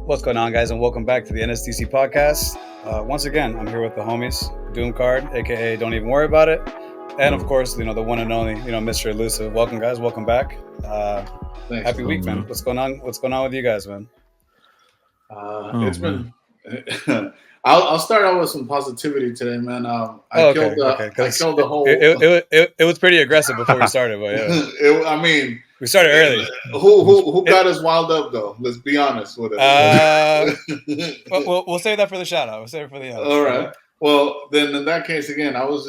What's going on, guys, and welcome back to the NSDC Podcast. Once again, I'm here with the homies, Doom Card, aka Don't Even Worry About It, and of course, the one and only, Mr. Elusive. Welcome, guys. Welcome back. Happy week, man. What's going on? What's going on with you guys, man? It's been. I'll start out with some positivity today, man. I killed the whole. It was pretty aggressive before we started, but yeah. We started early. Who got us wild up though? Let's be honest with it. We'll save that for the shout out. We'll save it for the end. All right. Well, then in that case, again, I was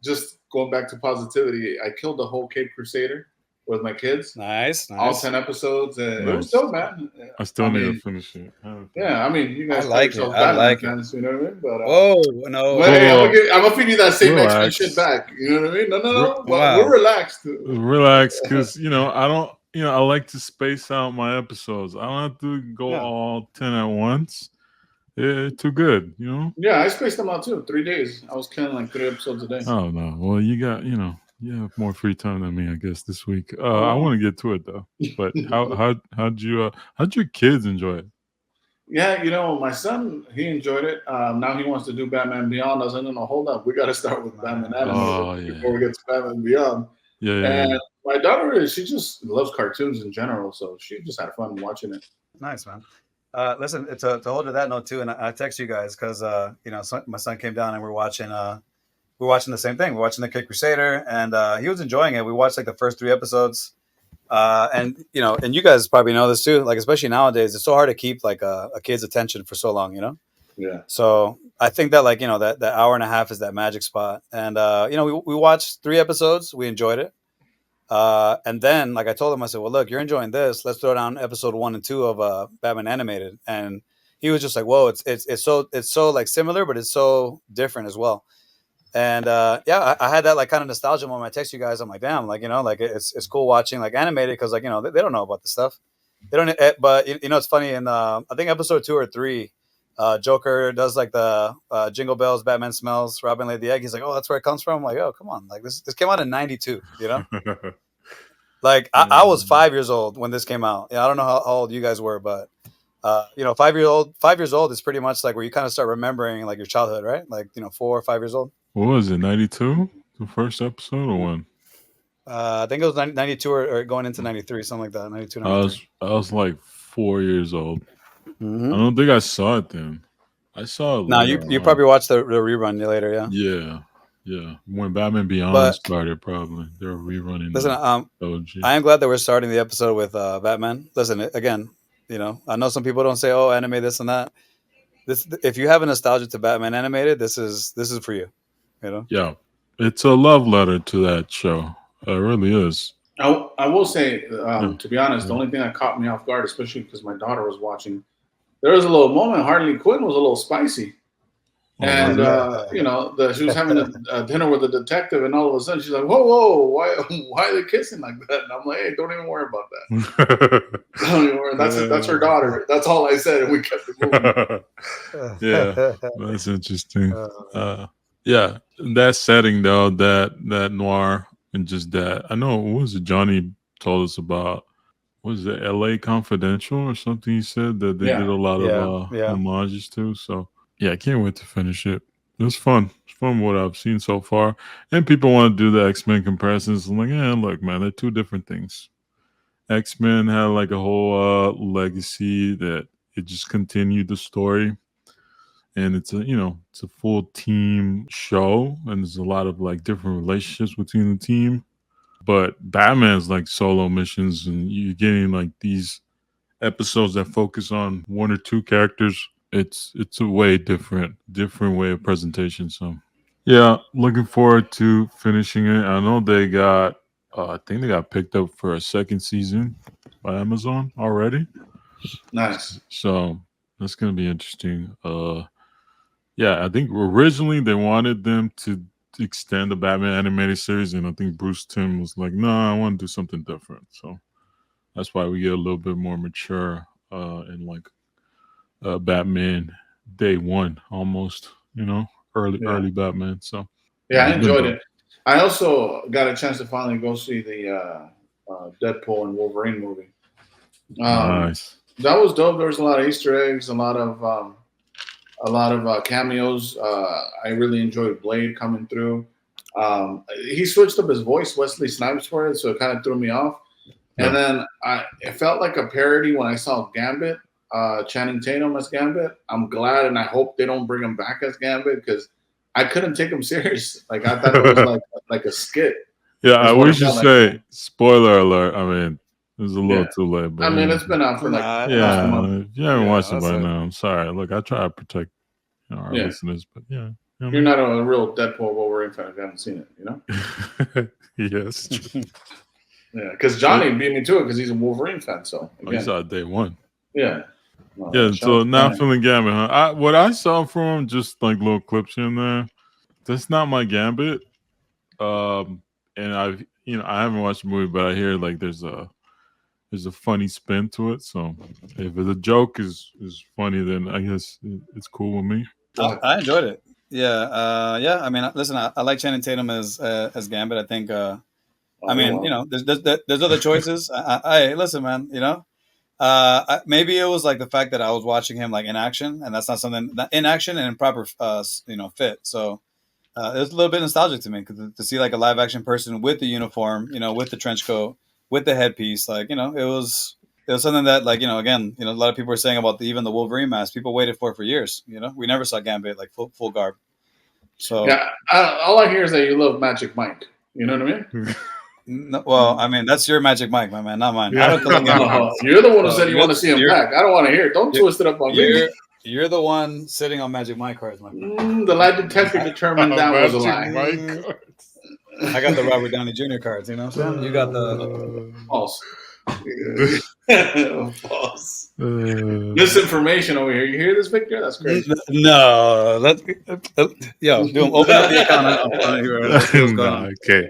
just going back to positivity. I killed the whole Caped Crusader with my kids. Nice. All 10 episodes. And It was dope, man. I still need to finish it. Yeah, you guys like it. I like fans, you know what I mean? But, no. Hey, I'm gonna feed you that same X-Men shit back. You know what I mean? No. We're relaxed. Relax, because I like to space out my episodes. I don't have to go all 10 at once. It's too good, Yeah, I spaced them out too. 3 days. I was killing like 3 episodes a day. Oh no. Well, you got you have more free time than me, I guess, this week. I want to get to it though. But how'd your kids enjoy it? Yeah, my son, he enjoyed it. Now he wants to do Batman Beyond. I was like, no, hold up. We got to start with Batman Animated before we get to Batman Beyond. Yeah. My daughter, she just loves cartoons in general, so she just had fun watching it. Nice, man. Listen, to hold to that note too, and I text you guys because my son came down and we're watching the same thing. We're watching the Caped Crusader, and he was enjoying it. We watched like the first 3 episodes, and you guys probably know this too. Like especially nowadays, it's so hard to keep like a kid's attention for so long. Yeah. So I think that that hour and a half is that magic spot, and we watched 3 episodes. We enjoyed it, and then like I told him, I said, well, look, you're enjoying this. Let's throw down episode 1 and 2 of Batman Animated, and he was just like, whoa, it's so like similar, but it's so different as well. And I had that like kind of nostalgia moment. I text you guys. I'm like, damn, like it's cool watching like animated because like they don't know about this stuff. They don't. But it's funny. In I think episode 2 or 3, Joker does like the Jingle Bells, Batman Smells, Robin Laid the Egg. He's like, oh, that's where it comes from. I'm like, oh, come on, like this came out in '92. Like I was 5 years old when this came out. I don't know how old you guys were, but 5 years old is pretty much like where you kind of start remembering like your childhood, right? Like 4 or 5 years old. What was it, 92? The first episode or when? I think it was 92 or going into 93, something like that. 92, 93. I was like 4 years old. Mm-hmm. I don't think I saw it then. I saw it. No, you probably watched the rerun later, yeah. Yeah. When Batman Beyond started, probably they were rerunning. Listen, I am glad that we're starting the episode with Batman. Listen, again, I know some people don't say, "Oh, anime this and that." If you have a nostalgia to Batman Animated, this is for you. Yeah, it's a love letter to that show. It really is. I will say, to be honest, the only thing that caught me off guard, especially because my daughter was watching, there was a little moment. Harley Quinn was a little spicy, and she was having a dinner with a detective, and all of a sudden she's like, "Whoa, why are they kissing like that?" And I'm like, "Hey, don't even worry about that. Don't even worry. That's her daughter." That's all I said, and we kept it moving. Yeah, that's interesting. Yeah, that setting though, that noir and just that. I know, what was it Johnny told us about? Was it LA Confidential or something? He said that they did a lot of homages to. So yeah, I can't wait to finish it. It's fun. It's fun what I've seen so far. And people want to do the X-Men comparisons. I'm like, look, man, they're 2 different things. X-Men had like a whole legacy that it just continued the story. And it's a full team show, and there's a lot of like different relationships between the team. But Batman's like solo missions, and you're getting like these episodes that focus on 1 or 2 characters. It's a way different way of presentation. So yeah, looking forward to finishing it. I know they got I think they got picked up for a 2nd season by Amazon already. Nice. So that's gonna be interesting. Yeah, I think originally they wanted them to extend the Batman animated series, and I think Bruce Timm was like, "No, I want to do something different." So that's why we get a little bit more mature in like Batman Day 1, almost. Early Batman. So yeah, I enjoyed it. I also got a chance to finally go see the Deadpool and Wolverine movie. Nice. That was dope. There was a lot of Easter eggs, a lot of cameos. I really enjoyed Blade coming through. He switched up his voice, Wesley Snipes, for it, so it kind of threw me off. And then it felt like a parody when I saw Gambit, Channing Tatum as Gambit. I'm glad, and I hope they don't bring him back as Gambit because I couldn't take him serious. Like I thought it was like a skit. Yeah, I wish you say spoiler alert. I mean, it was a little too late. But I mean, it's been out for like if you haven't watched it by now, I'm sorry. Look, I try to protect our listeners, but you're not a real Deadpool Wolverine fan if you haven't seen it, you know? Yes. Yeah, because Johnny beat me to it because he's a Wolverine fan. So he saw it day one. Yeah. So not feeling Gambit, huh? What I saw from him, just like little clips here and there, that's not my Gambit. And I haven't watched the movie, but I hear like there's a funny spin to it. So if the joke is funny, then I guess it's cool with me. I enjoyed it. Yeah. I mean, listen, I like Channing Tatum as Gambit. I think. I mean, there's other choices. I listen, man. Maybe it was like the fact that I was watching him like in action, and that's not something in action and in proper, fit. So it was a little bit nostalgic to me to see like a live action person with the uniform, with the trench coat, with the headpiece. Like, it was something that like, again, a lot of people were saying about even the Wolverine mask. People waited for years. We never saw Gambit like full garb. So yeah, all I hear is that you love Magic Mike. You know what I mean? No, well, I mean, that's your Magic Mike, my man, not mine. Yeah. You're the one who said you want to see him back. I don't want to hear it. Don't twist it up on me. You're the one sitting on Magic Mike cards, my friend. The lie detector determined that was a lie. I got the Robert Downey Jr. cards, you know what I'm saying? You got the... False. False. Misinformation over here. You hear this, Victor? That's crazy. No. Open up the account. Okay.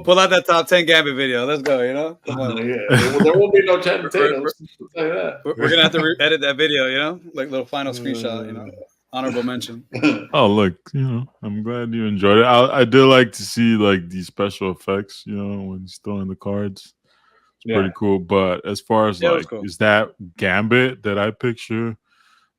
Pull out that top 10 Gambit video. Let's go, Come on. There won't be no Channing Tatum. We're going to have to edit that video, like little final screenshot, honorable mention. Oh, look, I'm glad you enjoyed it. I did like to see like these special effects, when he's throwing the cards. It's pretty cool. But as far as is that Gambit that I picture?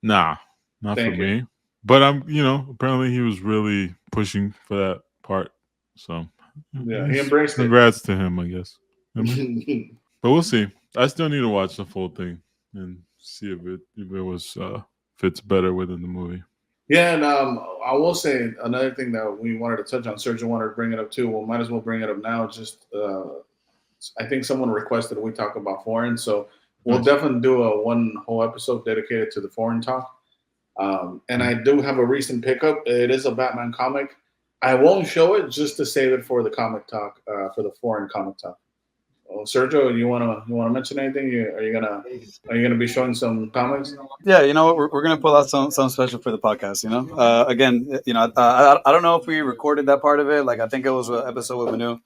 Nah, not for me. But I'm, apparently he was really pushing for that part. So he embraced it. Congrats to him, I guess. But we'll see. I still need to watch the full thing and see if it was fits better within the movie. Yeah, and I will say another thing that we wanted to touch on. Sergio wanted to bring it up too. Well, might as well bring it up now. Just I think someone requested we talk about foreign, so we'll definitely do one whole episode dedicated to the foreign talk. And I do have a recent pickup. It is a Batman comic. I won't show it just to save it for the comic talk, for the foreign comic talk. Sergio, you wanna mention anything? Are you gonna be showing some comics? Yeah, we're gonna pull out some special for the podcast. Again, I don't know if we recorded that part of it. Like I think it was an episode with Manu.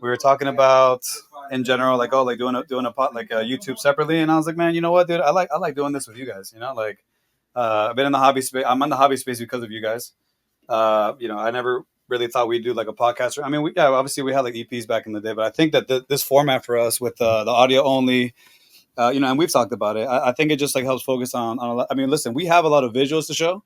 We were talking about in general, like doing a pot like YouTube separately, and I was like, man, you know what, dude, I like doing this with you guys. I've been in the hobby space. I'm in the hobby space because of you guys. I never really thought we'd do like a podcast. I mean, obviously we had like EPs back in the day, but I think that this format for us with the audio only, and we've talked about it. I think it just like helps focus on a lot. I mean, listen, we have a lot of visuals to show.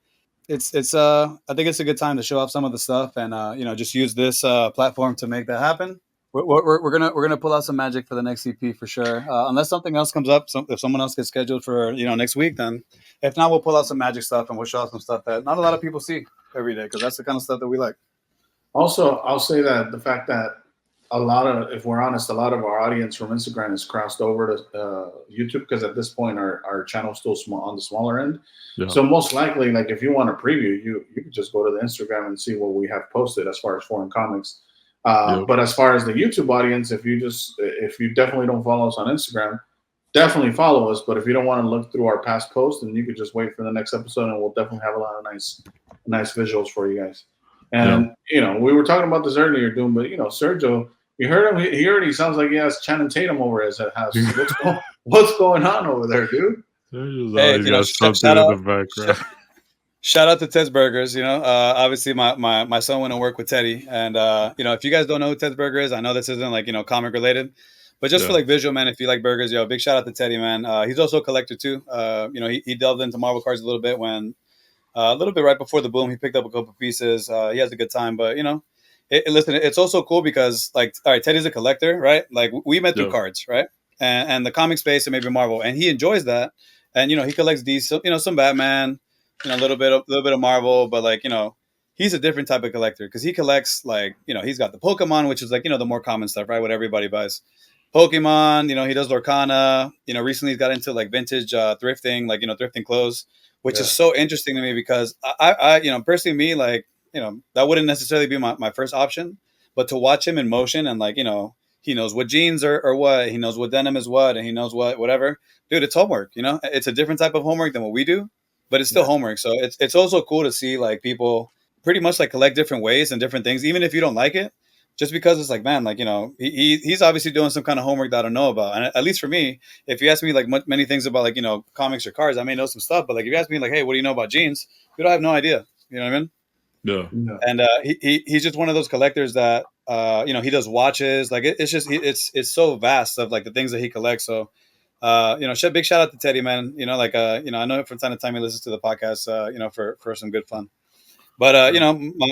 I think it's a good time to show off some of the stuff and just use this platform to make that happen. We're gonna pull out some magic for the next EP for sure. Unless something else comes up, if someone else gets scheduled for next week, then if not, we'll pull out some magic stuff and we'll show off some stuff that not a lot of people see every day because that's the kind of stuff that we like. Also, I'll say that the fact that if we're honest, a lot of our audience from Instagram has crossed over to YouTube because at this point our channel's still small on the smaller end. Yeah. So most likely, like if you want a preview, you could just go to the Instagram and see what we have posted as far as foreign comics. But as far as the YouTube audience, if you definitely don't follow us on Instagram, definitely follow us. But if you don't want to look through our past posts, then you could just wait for the next episode, and we'll definitely have a lot of nice visuals for you guys. And we were talking about this earlier, Doom, but Sergio, you heard him. He already sounds like he has Channing Tatum over his house. What's going on over there, dude? Something in the background. Shout out to Ted's Burgers. Obviously my son went to work with Teddy, and if you guys don't know who Ted's Burger is, I know this isn't like comic related, But just for like visual, man, if you like burgers, big shout out to Teddy, man. He's also a collector too. He delved into Marvel cards a little bit when a little bit right before the boom. He picked up a couple pieces. He has a good time, but listen, it's also cool because like, all right, Teddy's a collector, right? Like we met through cards, right? And the comic space and maybe Marvel, and he enjoys that. And he collects these, some Batman, a little bit of Marvel, but like he's a different type of collector because he collects like he's got the Pokemon, which is like the more common stuff, right? What everybody buys. Pokemon, he does Lorcana. Recently he's got into like vintage thrifting, like thrifting clothes, which is so interesting to me because I personally me like that wouldn't necessarily be my first option, but to watch him in motion and like he knows what jeans are what, he knows what denim is what, and he knows whatever. Dude, it's homework. It's a different type of homework than what we do, but it's still homework. So it's also cool to see like people pretty much like collect different ways and different things, even if you don't like it. Just because it's like, man, like, he's obviously doing some kind of homework that I don't know about. And at least for me, if you ask me like many things about like, comics or cards, I may know some stuff. But like, if you ask me like, hey, what do you know about jeans? Dude, I have no idea. You know what I mean? Yeah. And he's just one of those collectors that, he does watches. Like it's just, it's so vast of like the things that he collects. So, big shout out to Teddy, man. I know from time to time he listens to the podcast, for some good fun. But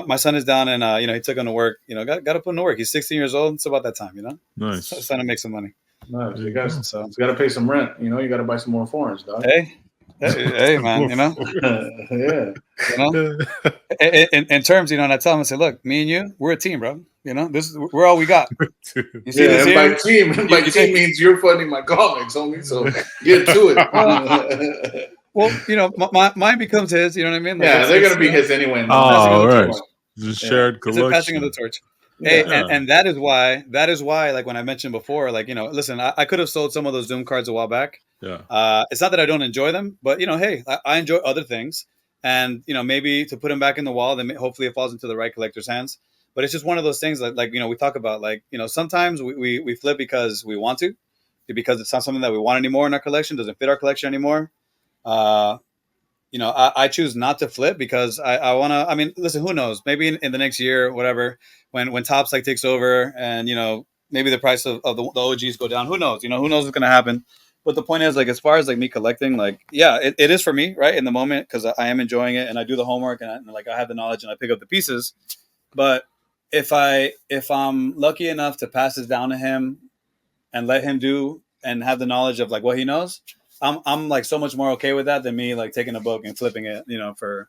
my son is down and he took him to work. Got to put him to work. He's 16 years old. It's about that time. Nice. So it's time to make some money. Nice. You got to pay some rent. You got to buy some more foreigns, dog. Hey, man. Yeah. In terms, and I tell him, I say, look, me and you, we're a team, bro. We're all we got. You see and by team means you're funding my comics, homie. So get to it. Well, mine becomes his. You know what I mean? Like, yeah, they're gonna be his anyway. Oh, right. Just shared collection. It's a passing of the torch. Hey, and that is why, like when I mentioned before, like listen, I could have sold some of those Zoom cards a while back. Yeah. It's not that I don't enjoy them, but hey, I enjoy other things, and maybe to put them back in the wall, then hopefully it falls into the right collector's hands. But it's just one of those things that, like we talk about, like sometimes we flip because we want to, because it's not something that we want anymore in our collection, doesn't fit our collection anymore. I choose not to flip because I want to. I mean, listen, who knows? Maybe in the next year, whatever, when Topps like takes over, and maybe the price of the OGs go down. Who knows? Who knows what's gonna happen? But the point is, like, as far as like me collecting, like, yeah, it is for me, right, in the moment, because I am enjoying it and I do the homework and I have the knowledge and I pick up the pieces. But if I'm lucky enough to pass this down to him and let him do and have the knowledge of like what he knows, I'm like so much more okay with that than me like taking a book and flipping it, for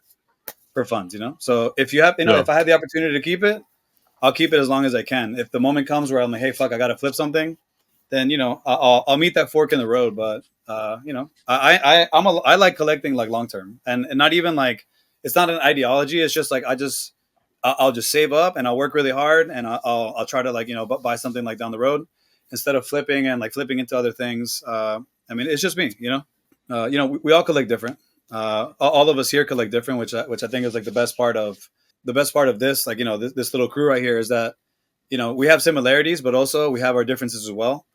funds, So if you have, if I had the opportunity to keep it, I'll keep it as long as I can. If the moment comes where I'm like, hey, fuck, I got to flip something, then, I'll meet that fork in the road. But, I like collecting like long-term and not even like, it's not an ideology. It's just like, I'll just save up and I'll work really hard and I'll try to like, buy something like down the road instead of flipping and like flipping into other things. I mean, it's just me, we all collect different. All of us here collect different, which I think is like the best part of this, like, this little crew right here is that, we have similarities, but also we have our differences as well.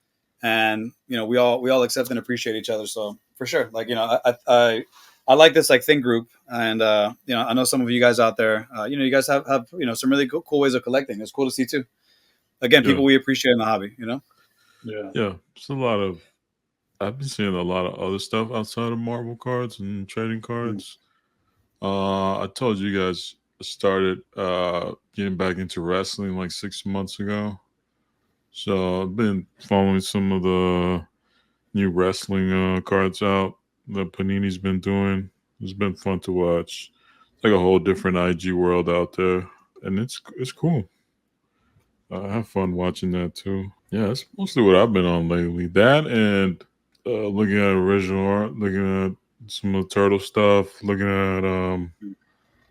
And, we all accept and appreciate each other. So for sure, like, I like this like thing group. And, I know some of you guys out there, you guys have some really cool ways of collecting. It's cool to see too. Again, people we appreciate in the hobby, Yeah. It's I've been seeing a lot of other stuff outside of Marvel cards and trading cards. I told you guys I started getting back into wrestling like 6 months ago. So I've been following some of the new wrestling cards out that Panini's been doing. It's been fun to watch. It's like a whole different IG world out there. And it's cool. I have fun watching that too. Yeah, that's mostly what I've been on lately. That and looking at original art, looking at some of the turtle stuff, looking at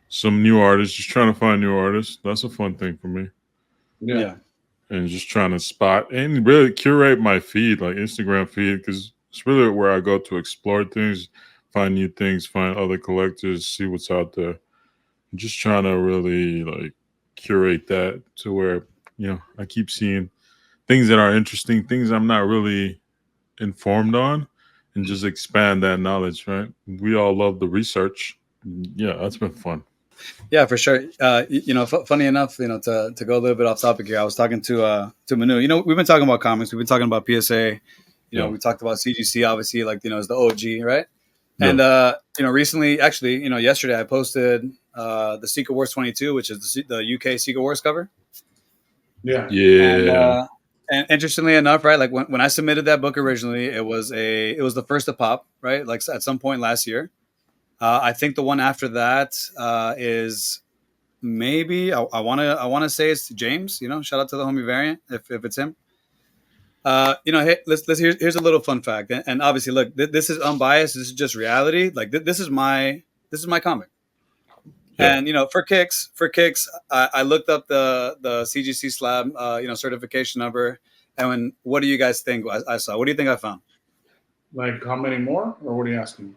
some new artists, just trying to find new artists. That's a fun thing for me. Yeah. And just trying to spot and really curate my feed, like Instagram feed, because it's really where I go to explore things, find new things, find other collectors, see what's out there. I'm just trying to really like curate that to where, I keep seeing things that are interesting, things I'm not really informed on, and just expand that knowledge, right? We all love the research. Yeah, that's been fun. Yeah, for sure. Funny enough, to go a little bit off topic here, I was talking to Manu. We've been talking about comics. We've been talking about PSA. We talked about CGC, obviously, as the OG, right? And recently, actually, yesterday I posted the Secret Wars 22, which is the UK Secret Wars cover. Yeah. And interestingly enough, right, like when I submitted that book originally, it was the first to pop, right? Like at some point last year. I think the one after that is maybe I want to say it's James. Shout out to the homie Variant if it's him. Hey, here's a little fun fact, and obviously, look, this is unbiased. This is just reality. Like this is my comic. Yeah. And for kicks, I looked up the CGC slab, certification number. And what do you guys think I saw? What do you think I found? Like how many more, or what are you asking?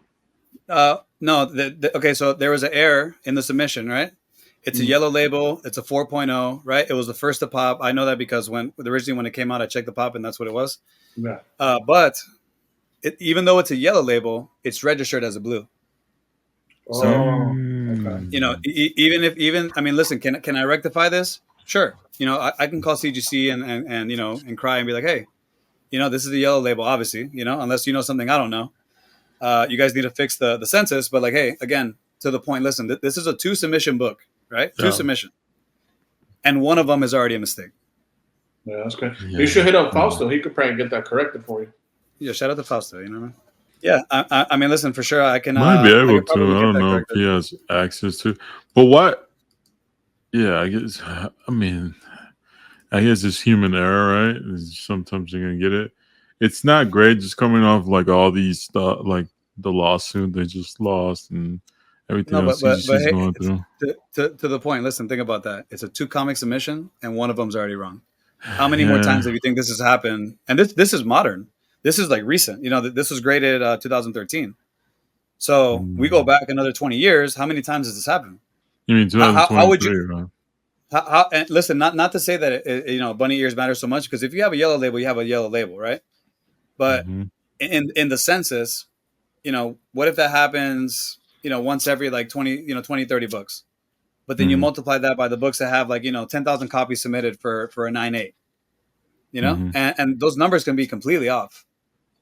No. Okay, so there was an error in the submission, right? It's a yellow label. It's a 4.0, right? It was the first to pop. I know that because originally when it came out, I checked the pop, and that's what it was. Yeah. But even though it's a yellow label, it's registered as a blue. So, okay. Listen, can I rectify this? Sure. I can call CGC and cry and be like, hey, this is the yellow label, obviously, unless you know something I don't know. You guys need to fix the census. But like, hey, again, to the point, listen, this is a 2 submission book, right? 2 submission. And one of them is already a mistake. Yeah, that's good. Yeah. You should hit up Fausto. He could probably get that corrected for you. Yeah, shout out to Fausto, man. Yeah, I mean, listen, for sure, I can. Might be able to. I don't know if he has access to. But what? Yeah, I guess. I guess it's human error, right? Sometimes you're gonna get it. It's not great just coming off like all these stuff, like the lawsuit they just lost and everything else he's going through. To the point. Listen, think about that. It's a 2 comic submission, and one of them's already wrong. How many more times do you think this has happened? And this is modern. This is like recent. This was graded 2013. So we go back another 20 years. How many times has this happened? You mean 2023? How would you? And listen, not to say that bunny ears matter so much, because if you have a yellow label, you have a yellow label, right? But in the census, what if that happens, once every like 20, 30 books? But then you multiply that by the books that have 10,000 copies submitted for a 9.8. And those numbers can be completely off.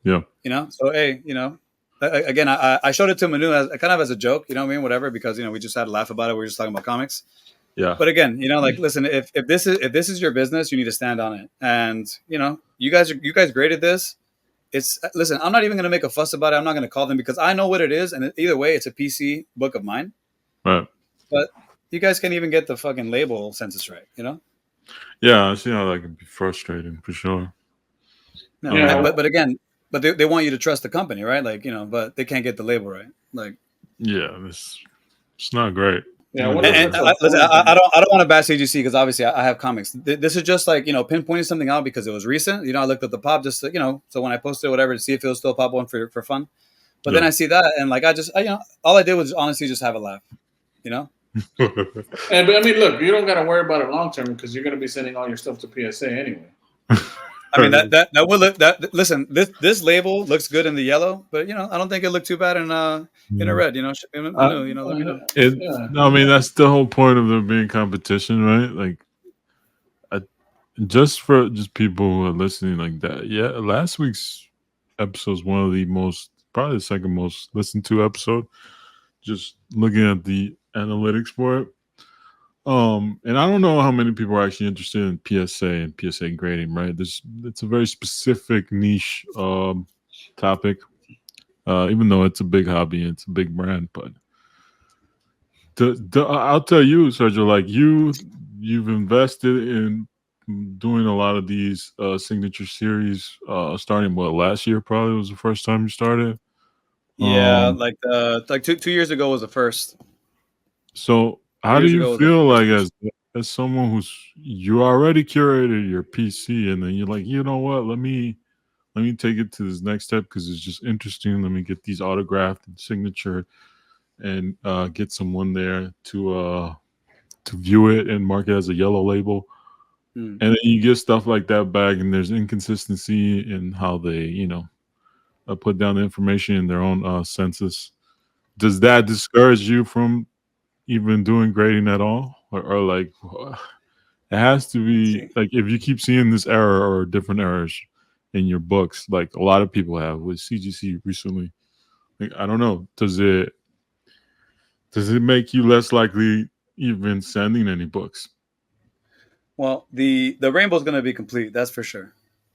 Yeah. So hey, again, I showed it to Manu as a joke, whatever, because we just had to laugh about it. We were just talking about comics. Yeah. But again, listen, if this is your business, you need to stand on it. And you guys graded this. Listen, I'm not even going to make a fuss about it. I'm not going to call them, because I know what it is, and either way, it's a PC book of mine. Right. But you guys can't even get the fucking label census right, Yeah, I see how that can be frustrating for sure. No, yeah. But again, they want you to trust the company, right? But they can't get the label right. Yeah, it's not great. Yeah, listen, I don't want to bash CGC, because obviously I have comics. This is just pinpointing something out because it was recent. I looked at the pop just so when I posted whatever to see if it was still pop one for fun. But then I see that, and all I did was honestly just have a laugh. But I mean, look, you don't got to worry about it long term, because you're going to be sending all your stuff to PSA anyway. I mean that would look that. Listen, this label looks good in the yellow, but I don't think it looked too bad in a red. Let me know. I mean, that's the whole point of there being competition, right? Just people who are listening like that. Yeah, last week's episode is one of the probably the second most listened to episode. Just looking at the analytics for it. And I don't know how many people are actually interested in PSA and PSA grading, right? It's a very specific niche topic, even though it's a big hobby and it's a big brand. But I'll tell you, Sergio, you've invested in doing a lot of these signature series, starting last year probably was the first time you started. Yeah, 2 years ago was the first. So how do you feel as someone you already curated your PC, and then you're like, you know what, let me take it to this next step because it's just interesting. Let me get these autographed and signature, and get someone there to view it and mark it as a yellow label. And then you get stuff like that back, and there's inconsistency in how they put down the information in their own census. Does that discourage you from even doing grading at all, or like it has to be like if you keep seeing this error or different errors in your books, like a lot of people have with CGC recently. Like, I don't know, does it make you less likely even sending any books? Well, the rainbow is going to be complete. That's for sure.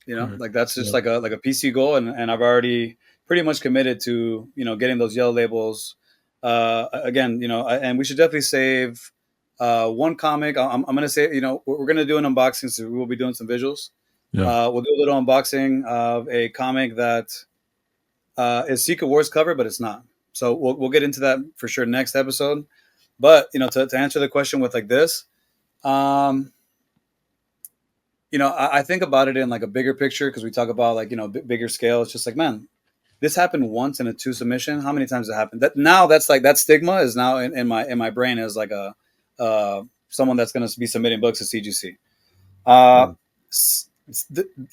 Right. Like that's just like a PC goal, and I've already pretty much committed to getting those yellow labels. Again, and we should definitely save one comic. I'm going to say we're going to do an unboxing, so we will be doing some visuals. Yeah. We'll do a little unboxing of a comic that is Secret Wars cover, but it's not. So we'll get into that for sure next episode. But to answer the question with like this. I think about it in like a bigger picture because we talk about like, bigger scale. It's just like, man, this happened once in a 2 submission. How many times it happened? That's like that stigma is now in my brain as like a someone that's going to be submitting books to CGC.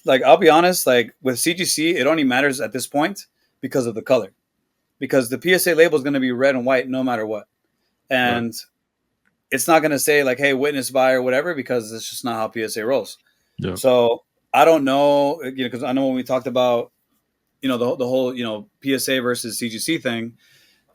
Like, I'll be honest, like with CGC, it only matters at this point because of the color, because the PSA label is going to be red and white no matter what. And it's not going to say like, hey, witnessed by or whatever, because it's just not how PSA rolls. Yeah. So I don't know, because I know when we talked about, the whole, PSA versus CGC thing,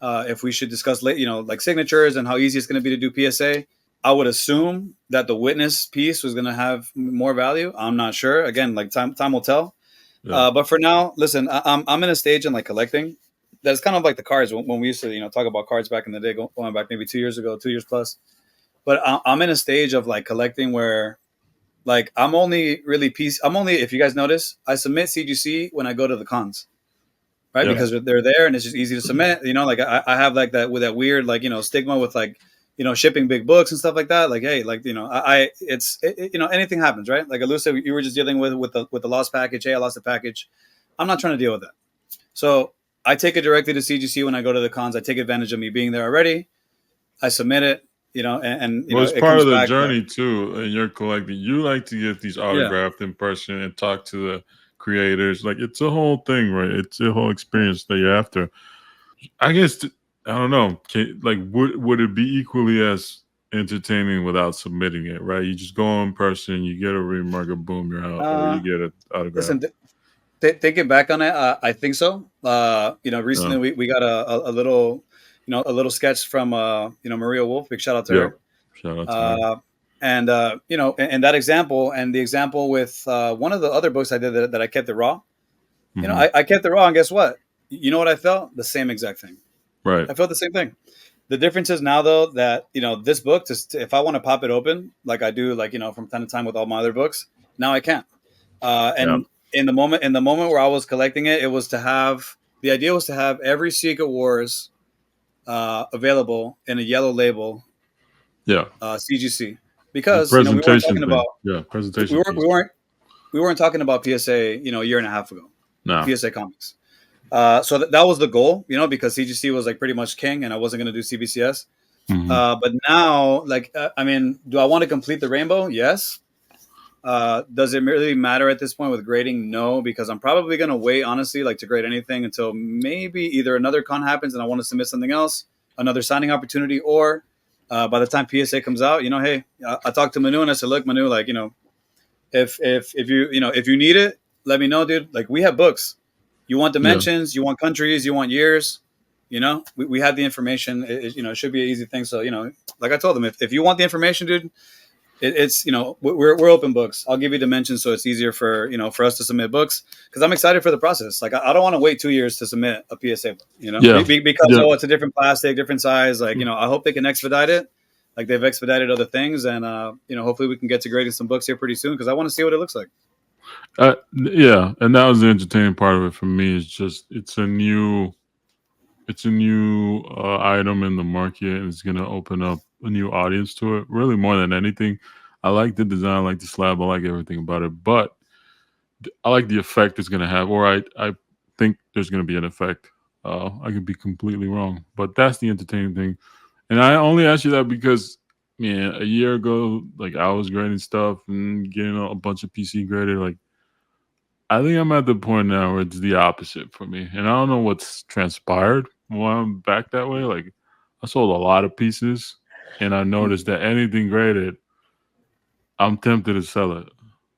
if we should discuss, like signatures and how easy it's going to be to do PSA, I would assume that the witness piece was going to have more value. I'm not sure. Again, like time will tell. Yeah. But for now, listen, I'm in a stage in like collecting that's kind of like the cards when we used to, talk about cards back in the day, going back maybe 2 years ago, 2 years plus. But I'm in a stage of like collecting where, like, I'm only, if you guys notice, I submit CGC when I go to the cons, right? Yeah. Because they're there and it's just easy to submit. Like I have like that with that weird, like, stigma with like, shipping big books and stuff like that. Like, hey, like, anything happens, right? Like Elusive, you were just dealing with the lost package. Hey, I lost a package. I'm not trying to deal with that. So I take it directly to CGC when I go to the cons. I take advantage of me being there already. I submit it. It's part of the journey too. And you're collecting. You like to get these autographed in person and talk to the creators. Like, it's a whole thing, right? It's a whole experience that you're after. I guess I don't know. Would it be equally as entertaining without submitting it? Right? You just go in person, you get a remark, boom, you're out, or you get an autograph. Listen, thinking back on it, I think so. Recently we got a little. A little sketch from, Maria Wolf. Big shout out to her. Shout out to her. And, and that example and the example with one of the other books I did that I kept it raw. Mm-hmm. I kept it raw, and guess what? You know what I felt? The same exact thing. Right. I felt the same thing. The difference is now, though, that, this book, if I want to pop it open, like I do, like, from time to time with all my other books, now I can't. In the moment where I was collecting it, the idea was to have every Secret Wars available in a yellow label, CGC, because we weren't talking about presentation. We weren't talking about PSA, a year and a half ago. No. PSA comics. So that was the goal, because CGC was like pretty much king, and I wasn't going to do CBCS. Mm-hmm. But now, like, do I want to complete the rainbow? Yes. Does it really matter at this point with grading? No, because I'm probably going to wait, honestly, like to grade anything until maybe either another con happens and I want to submit something else, another signing opportunity, or by the time PSA comes out, hey, I talked to Manu and I said, look, Manu, like, if you need it, let me know, dude. Like, we have books. You want dimensions, you want countries, you want years, we have the information. It should be an easy thing. So, like I told them, if you want the information, dude, it's we're open books. I'll give you dimensions so it's easier for us to submit books, because I'm excited for the process. Like, I don't want to wait 2 years to submit a PSA book, because it's a different plastic, different size. Like, I hope they can expedite it, like they've expedited other things, and hopefully we can get to grading some books here pretty soon, because I want to see what it looks like. And that was the entertaining part of it for me. Is just it's a new item in the market, and it's going to open up a new audience to it. Really, more than anything, I like the design, I like the slab, I like everything about it, but I like the effect it's going to have, or I think there's going to be an effect. I could be completely wrong, but that's the entertaining thing. And I only asked you that because, man, a year ago, like, I was grading stuff and getting a bunch of PC graded. Like, I think I'm at the point now where it's the opposite for me, and I don't know what's transpired while I'm back that way. Like, I sold a lot of pieces, and I noticed that anything graded, I'm tempted to sell it.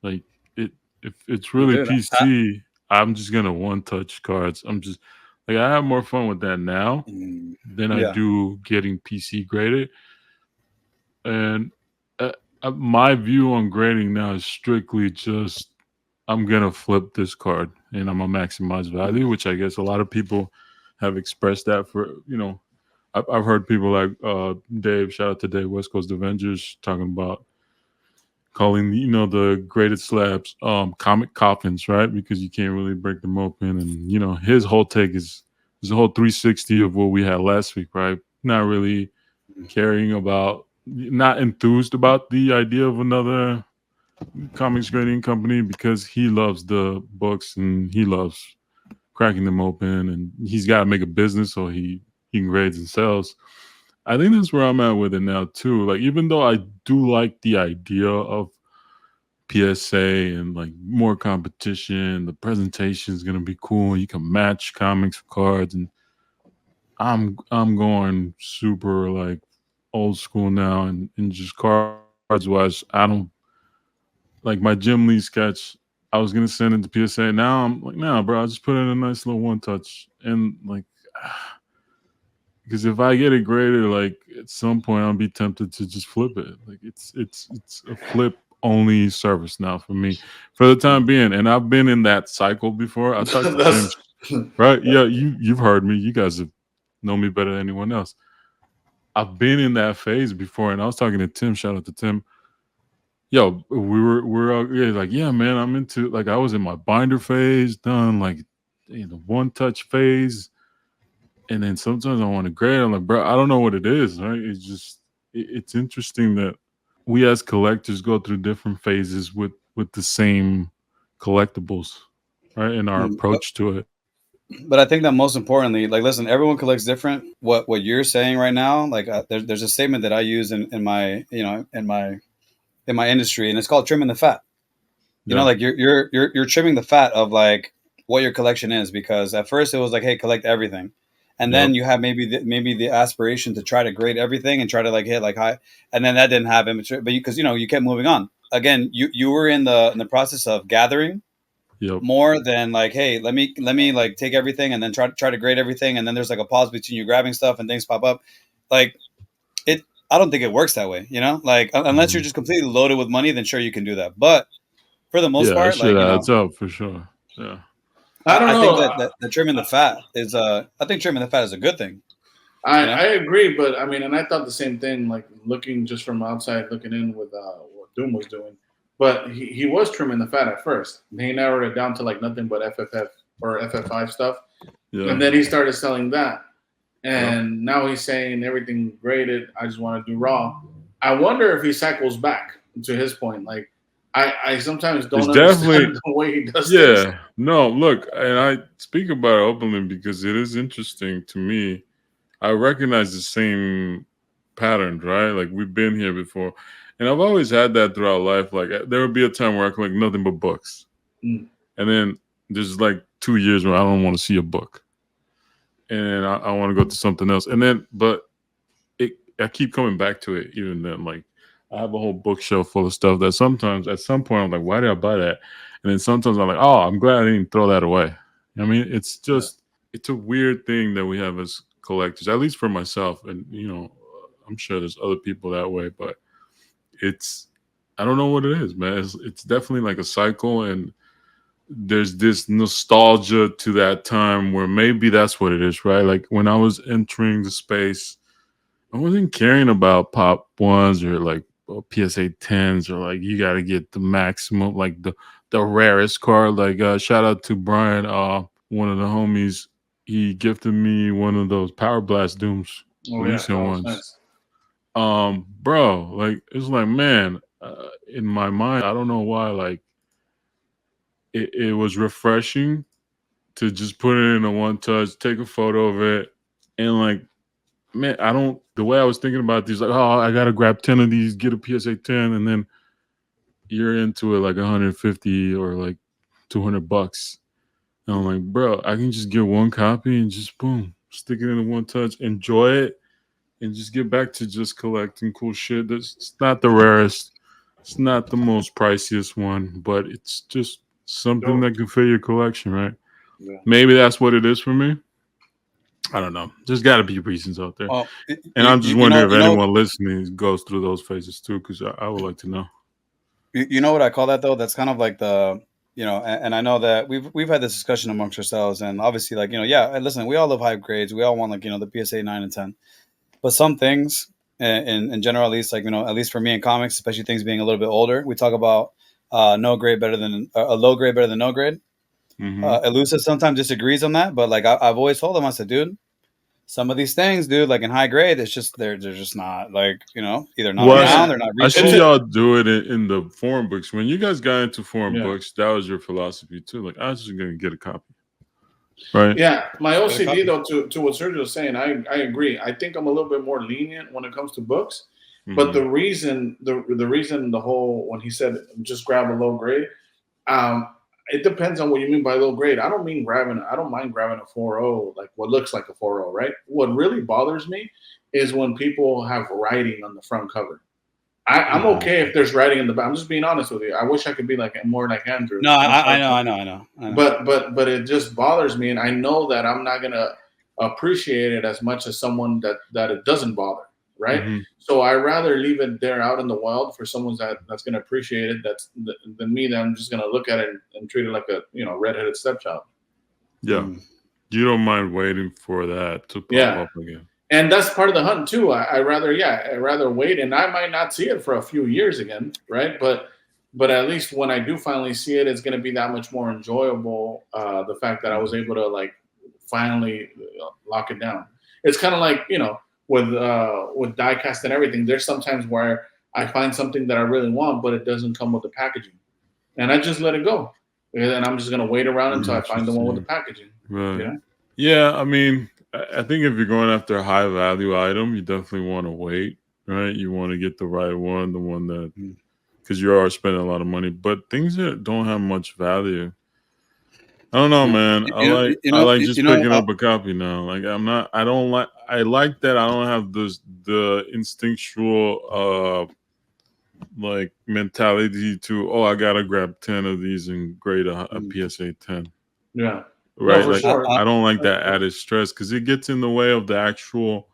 Like it, if it's really Dude, PC, I'm just gonna one touch cards. I'm just like I have more fun with that now than I yeah. do getting PC graded. And my view on grading now is strictly just I'm gonna flip this card and I'm gonna maximize value, which I guess a lot of people have expressed that for I've heard people like Dave, shout out to Dave, West Coast Avengers, talking about calling the graded slabs comic coffins, right? Because you can't really break them open, and his whole take is the whole 360 of what we had last week, right? Not really caring about, not enthused about the idea of another comics grading company because he loves the books and he loves cracking them open, and he's got to make a business, so he grades and sells. I think that's where I'm at with it now too. Like, even though I do like the idea of PSA and like more competition, the presentation is gonna be cool. You can match comics with cards, and I'm going super like old school now, and just cards wise. I don't like my Jim Lee sketch. I was gonna send it to PSA. Now I'm like, nah, bro. I just put in a nice little one touch, and like, because if I get it graded, like at some point I'll be tempted to just flip it. Like it's a flip only service now for me for the time being, and I've been in that cycle before. I talked to Tim, That's right? Yeah, you've heard me. You guys have known me better than anyone else. I've been in that phase before, and I was talking to Tim. Shout out to Tim. Yo, we're all, yeah, like, yeah, man, I'm into, like, I was in my binder phase, done like one touch phase, and then sometimes I want to grade. I'm like, bro, I don't know what it is, right? It's just it's interesting that we as collectors go through different phases with the same collectibles, right? And our But, approach to it. but I think that most importantly, like, listen, everyone collects different. What you're saying right now, like, there's a statement that I use in my in my industry, and it's called trimming the fat. Yeah, Like you're trimming the fat of like what your collection is, because at first it was like, hey, collect everything, and yep, then you have maybe the aspiration to try to grade everything and try to like hit like high, and then that didn't happen, but because you kept moving on. Again, you were in the process of gathering yep. more than like, hey, let me like take everything and then try to grade everything, and then there's like a pause between you grabbing stuff and things pop up, like it. I don't think it works that way, like unless you're Mhm. just completely loaded with money, then sure you can do that, but for the most Yeah, that part, shit like adds up for sure. Yeah. I don't I think know. that trimming the fat is I think trimming the fat is a good thing. I agree, but I mean, and I thought the same thing. Like looking just from outside, looking in with what Doom was doing, but he was trimming the fat at first. He narrowed it down to like nothing but FFF or FF5 stuff, Yeah. and then he started selling that. Yep. And now he's saying everything graded. I just want to do raw. I wonder if he cycles back to his point. Like I sometimes It's don't definitely, understand the way he does things. yeah. No, look, and I speak about it openly because it is interesting to me. I recognize the same patterns, right? Like we've been here before. And I've always had that throughout life. Like there would be a time where I collect nothing but books. Mm. And then there's like 2 years where I don't want to see a book. And I want to go to something else. And then, but I keep coming back to it even then. Like I have a whole bookshelf full of stuff that sometimes at some point I'm like, why did I buy that? And then sometimes I'm like, oh, I'm glad I didn't throw that away. I mean, it's Yeah. just it's a weird thing that we have as collectors, at least for myself. And I'm sure there's other people that way, but it's I don't know what it is, man. It's definitely like a cycle, and there's this nostalgia to that time where maybe that's what it is, right? Like when I was entering the space, I wasn't caring about pop ones or like PSA 10s or like you got to get the maximum, like the rarest card. Like shout out to Brian, one of the homies. He gifted me one of those Power Blast Dooms, Oh yeah, that recent was ones. nice. Bro, like it's like, man, in my mind, I don't know why, like it was refreshing to just put it in a one touch, take a photo of it, and like, man, I don't. The way I was thinking about these, like, oh, I gotta grab 10 of these, get a PSA 10, and then you're into it like 150 or like $200. And I'm like, bro, I can just get one copy and just boom, stick it in a one touch, enjoy it, and just get back to just collecting cool shit. It's not the rarest, it's not the most priciest one, but it's just something that can fit your collection, right? Yeah. Maybe that's what it is for me. I don't know. There's got to be reasons out there. Well, and I'm just wondering if anyone listening goes through those phases too, because I would like to know. You know what I call that though? That's kind of like the, and I know that we've had this discussion amongst ourselves, and obviously, like, listen, we all love high grades. We all want, like, the PSA 9 and 10, but some things, in general, at least, like, at least for me in comics, especially things being a little bit older, we talk about no grade better than a low grade better than no grade. Elusive sometimes disagrees on that, but like I've always told them, I said, dude, some of these things, dude, like in high grade, it's just they're just not, like, either not around, they're not reachable. I see y'all do it in the foreign books. When you guys got into foreign books, that was your philosophy too. Like, I was just gonna get a copy, right? Yeah, my OCD though, to what Sergio was saying, I agree. I think I'm a little bit more lenient when it comes to books. But the reason, the whole, when he said just grab a low grade, it depends on what you mean by low grade. I don't mind grabbing a 4.0, like what looks like a 4.0, right? What really bothers me is when people have writing on the front cover. I'm okay if there's writing in the back. I'm just being honest with you. I wish I could be more like Andrew. No, I know. But it just bothers me, and I know that I'm not gonna appreciate it as much as someone that it doesn't bother. Right. So I rather leave it there out in the wild for someone that's going to appreciate it. Than me, that I'm just going to look at it and treat it like a redheaded stepchild. Yeah, you don't mind waiting for that to pop up again. And that's part of the hunt too. I rather wait, and I might not see it for a few years again, right? But at least when I do finally see it, it's going to be that much more enjoyable. The fact that I was able to like finally lock it down. It's kind of like with die-cast and everything, there's sometimes where I find something that I really want, but it doesn't come with the packaging, and I just let it go, and then I'm just gonna wait around until I find the one with the packaging. Right. Yeah. I mean, I think if you're going after a high-value item, you definitely want to wait, right? You want to get the right one, the one that, because you are spending a lot of money. But things that don't have much value, I don't know, man. I like just picking up a copy now. Like I like that I don't have the instinctual like mentality to, I gotta grab 10 of these and grade a PSA 10. Yeah. Right. No, like sure. I don't like that added stress because it gets in the way of the actual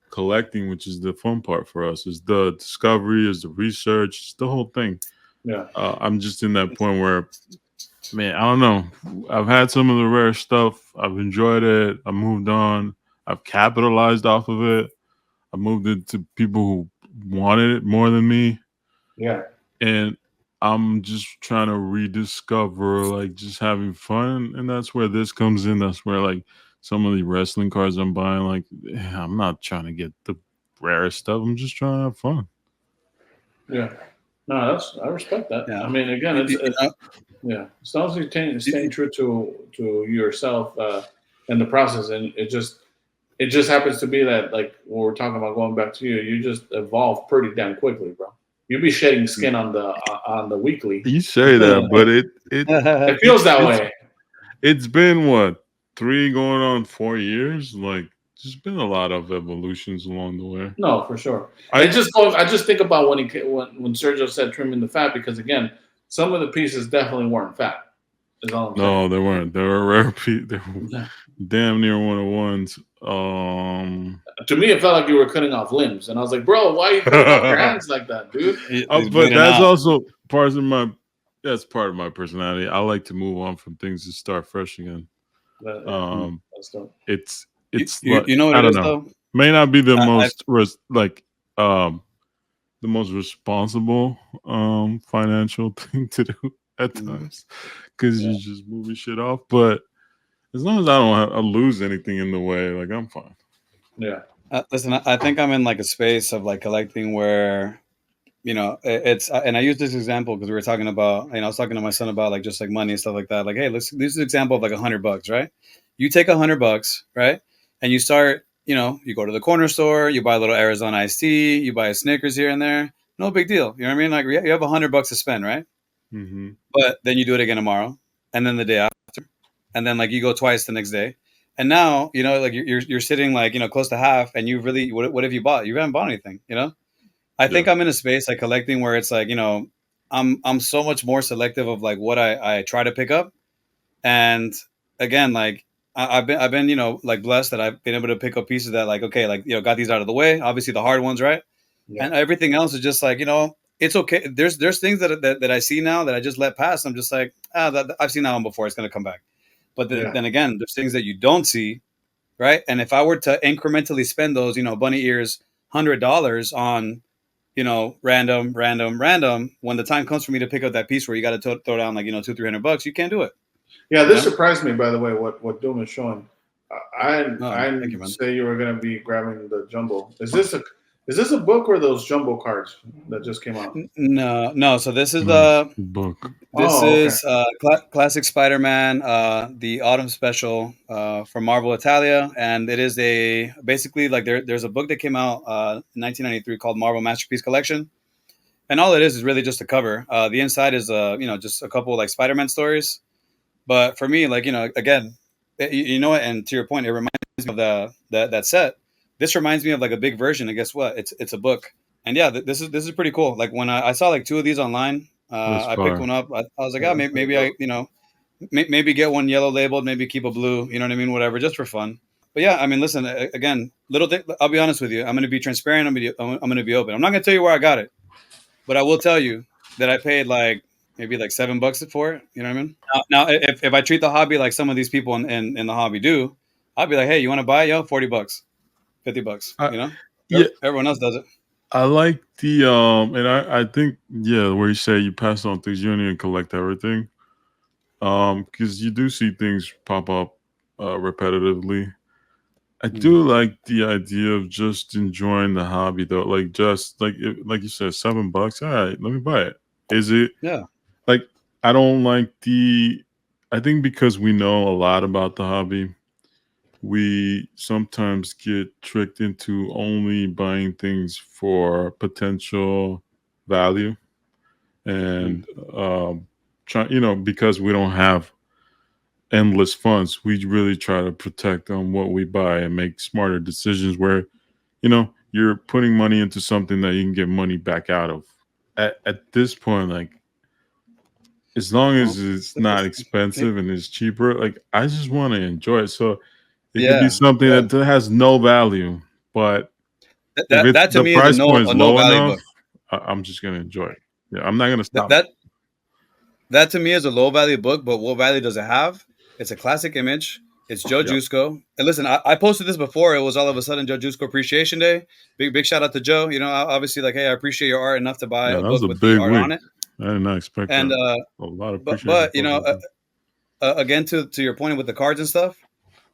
collecting, which is the fun part for us. Is the discovery, is the research, it's the whole thing. Yeah. I'm just in that point where, man, I don't know. I've had some of the rare stuff. I've enjoyed it. I moved on. I've capitalized off of it. I moved it to people who wanted it more than me. Yeah. And I'm just trying to rediscover, like, just having fun. And that's where this comes in. That's where, like, some of the wrestling cards I'm buying, like, I'm not trying to get the rarest stuff. I'm just trying to have fun. Yeah. No, I respect that. Yeah. I mean, again, it's as long as you're staying true to yourself in the process, and it just happens to be that, like, when we're talking about going back to you just evolve pretty damn quickly, bro. You'll be shedding skin on the weekly. You say that, but it feels that way. It's been what, 3 going on 4 years? Like, there's been a lot of evolutions along the way. No, for sure. I just think about when Sergio said trimming the fat, because again, some of the pieces definitely weren't fat. No, they weren't. They were rare pieces. They were damn near 101s. To me, it felt like you were cutting off limbs, and I was like, "Bro, why are you cutting off your hands like that, dude?" But that's also part of my personality. I like to move on from things and start fresh again. That's dope. It's you know what it is, though? May not be the most the most responsible financial thing to do at times, because you're just moving shit off. But as long as I don't lose anything in the way, like, I'm fine. Yeah. Listen, I think I'm in like a space of like collecting where, it's, and I use this example because we were talking about, I was talking to my son about like just like money and stuff like that. Like, hey, this is an example of like $100, right? You take $100, right? And you start, you go to the corner store, you buy a little Arizona iced tea, you buy a Snickers here and there. No big deal. You know what I mean? Like, you have $100 to spend, right? Mm-hmm. But then you do it again tomorrow, and then the day after, and then like you go twice the next day. And now, like you're sitting like, close to half, and you really, what have you bought? You haven't bought anything, I think I'm in a space like collecting where it's like, I'm so much more selective of like what I try to pick up. And again, like I've been, like blessed that I've been able to pick up pieces that like, okay, like, got these out of the way, obviously the hard ones, right? Yeah. And everything else is just like, it's okay. There's things that I see now that I just let pass. I'm just like, I've seen that one before. It's going to come back. But then again, there's things that you don't see, right? And if I were to incrementally spend those, bunny ears, $100 on, random, when the time comes for me to pick up that piece where you got to throw down like, $200-300, you can't do it. Yeah, this surprised me, by the way, what Doom is showing. I you, say you were going to be grabbing the jumbo. Is this a book or those jumbo cards that just came out? No. So this is book. This is Classic Spider-Man, the Autumn Special from Marvel Italia, and it is basically like there's a book that came out in 1993 called Marvel Masterpiece Collection, and all it is really just a cover. The inside is just a couple like Spider-Man stories, but for me, like again, what, and to your point, it reminds me of that set. This reminds me of like a big version, and guess what? It's a book, and yeah, this is pretty cool. Like when I saw like two of these online, I picked one up. I was like, maybe I maybe get one yellow labeled, maybe keep a blue, you know what I mean, whatever, just for fun. But yeah, I mean, listen, again, I'll be honest with you. I'm going to be transparent. I'm going to be open. I'm not going to tell you where I got it, but I will tell you that I paid like maybe like $7 for it. You know what I mean? Now if I treat the hobby like some of these people in the hobby do, I'll be like, hey, you want to buy it? Yo, $40, $50. Yeah, everyone else does it. I like the and I think where you say you pass on things, you don't even collect everything, because you do see things pop up repetitively. I do like the idea of just enjoying the hobby though, like just like you said, $7. All right, let me buy it. Is it? Yeah. Like I don't like I think because we know a lot about the hobby, we sometimes get tricked into only buying things for potential value, and because we don't have endless funds, we really try to protect on what we buy and make smarter decisions where you're putting money into something that you can get money back out of. At this point, like as long as it's not expensive and it's cheaper, like I just want to enjoy it. So it could be something that has no value, but that to the me price is point is no low value enough, book. I'm just gonna enjoy it. Yeah, I'm not gonna stop. That to me is a low value book, but what value does it have? It's a classic image. It's Joe Jusko. And listen, I posted this before. It was all of a sudden Joe Jusko Appreciation Day. Big shout out to Joe. Obviously, like, hey, I appreciate your art enough to buy a book with the art on it. I did not expect that. A lot of appreciation. But again, to your point with the cards and stuff,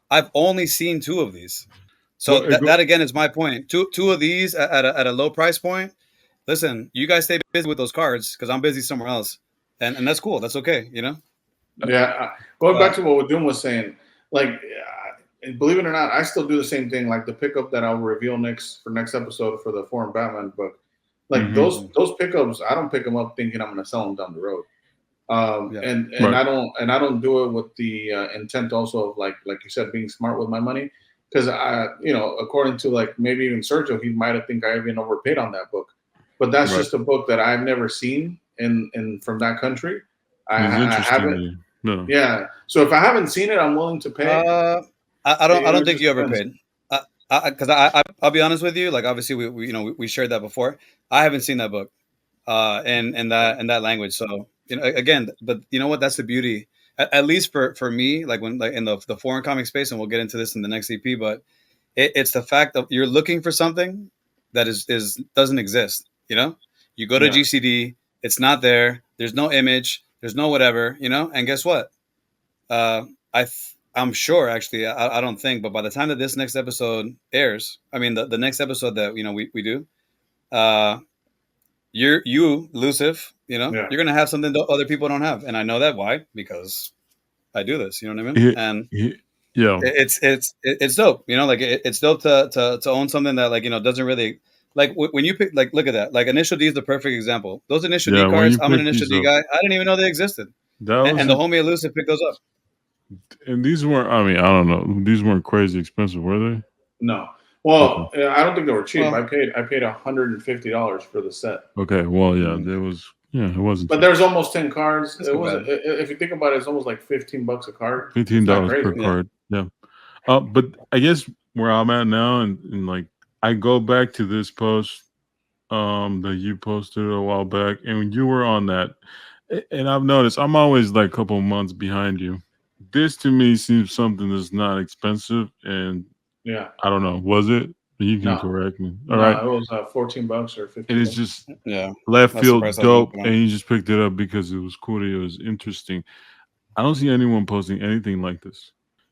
I've only seen two of these. So that again is my point. Two of these at a low price point. Listen, you guys stay busy with those cards because I'm busy somewhere else, and that's cool. That's okay, Yeah, going back to what Doom was saying, like, believe it or not, I still do the same thing. Like the pickup that I'll reveal next episode for the Foreign Batman book. Like those pickups, I don't pick them up thinking I'm going to sell them down the road. And I don't do it with the intent also of like you said, being smart with my money. Because according to like maybe even Sergio, he might have think I even overpaid on that book, but that's just a book that I've never seen in from that country. I haven't. No. Yeah. So if I haven't seen it, I'm willing to pay. I don't think you overpaid. Because I'll be honest with you. Like obviously we shared that before. I haven't seen that book, in that language. So again, but you know what? That's the beauty. At least for me, like when like in the foreign comic space, and we'll get into this in the next EP, but it's the fact that you're looking for something that doesn't exist. You go to GCD, it's not there. There's no image. There's no whatever. And guess what? I'm sure actually. I don't think, but by the time that this next episode airs, I mean the next episode that we do, you elusive. You're gonna have something that other people don't have, and I know that. Why? Because I do this. You know what I mean? And it's dope. Like it's dope to own something that like doesn't really like when you pick like look at that, like Initial D is the perfect example. Those Initial D cards, I'm an Initial D guy. I didn't even know they existed, and the homie Elusive picked those up. And these weren't. I mean, I don't know. These weren't crazy expensive, were they? No. Well, I don't think they were cheap. Well, I paid $150 for the set. Okay. Well, yeah, Mm. there was. Yeah, it wasn't. But cheap. there's almost 10 cards. That's It too was bad. if you think about it, it's almost like $15 a card. It's not $15 crazy. per card. Yeah. But I guess where I'm at now, and like I go back to this post that you posted a while back, and when you were on that, and I've noticed I'm always like a couple months behind you. This to me seems something that's not expensive, and Yeah. I don't know, was it? You can No. correct me. All No, right, it was $14 or $15. and it's just Yeah. left That's the field price I was dope, looking at. and you just picked it up because it was cool. It was interesting. I don't see anyone posting anything like this.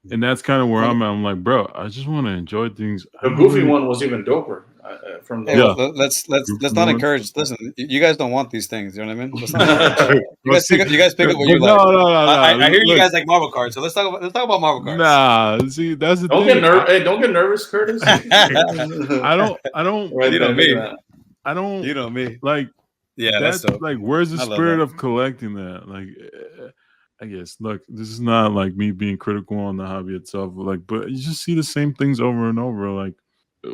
And that's kind of where I'm at. I'm like, bro, I just want to enjoy things. The Goofy one was even doper. From the Hey, well, let's not one. encourage. Listen, you guys don't want these things. You know what I mean? Let's not encourage. You guys pick up what you no, like. no. I hear you Look, guys like Marvel cards, so let's talk about Marvel cards. Nah, see, that's the don't thing. don't get nervous, Curtis. I don't. Right, You know me. I don't. You know me. Like, Yeah, that's dope. like, where's the I love spirit that. of collecting that? Like, I guess, look, this is not like me being critical on the hobby itself, like, but you just see the same things over and over. Like,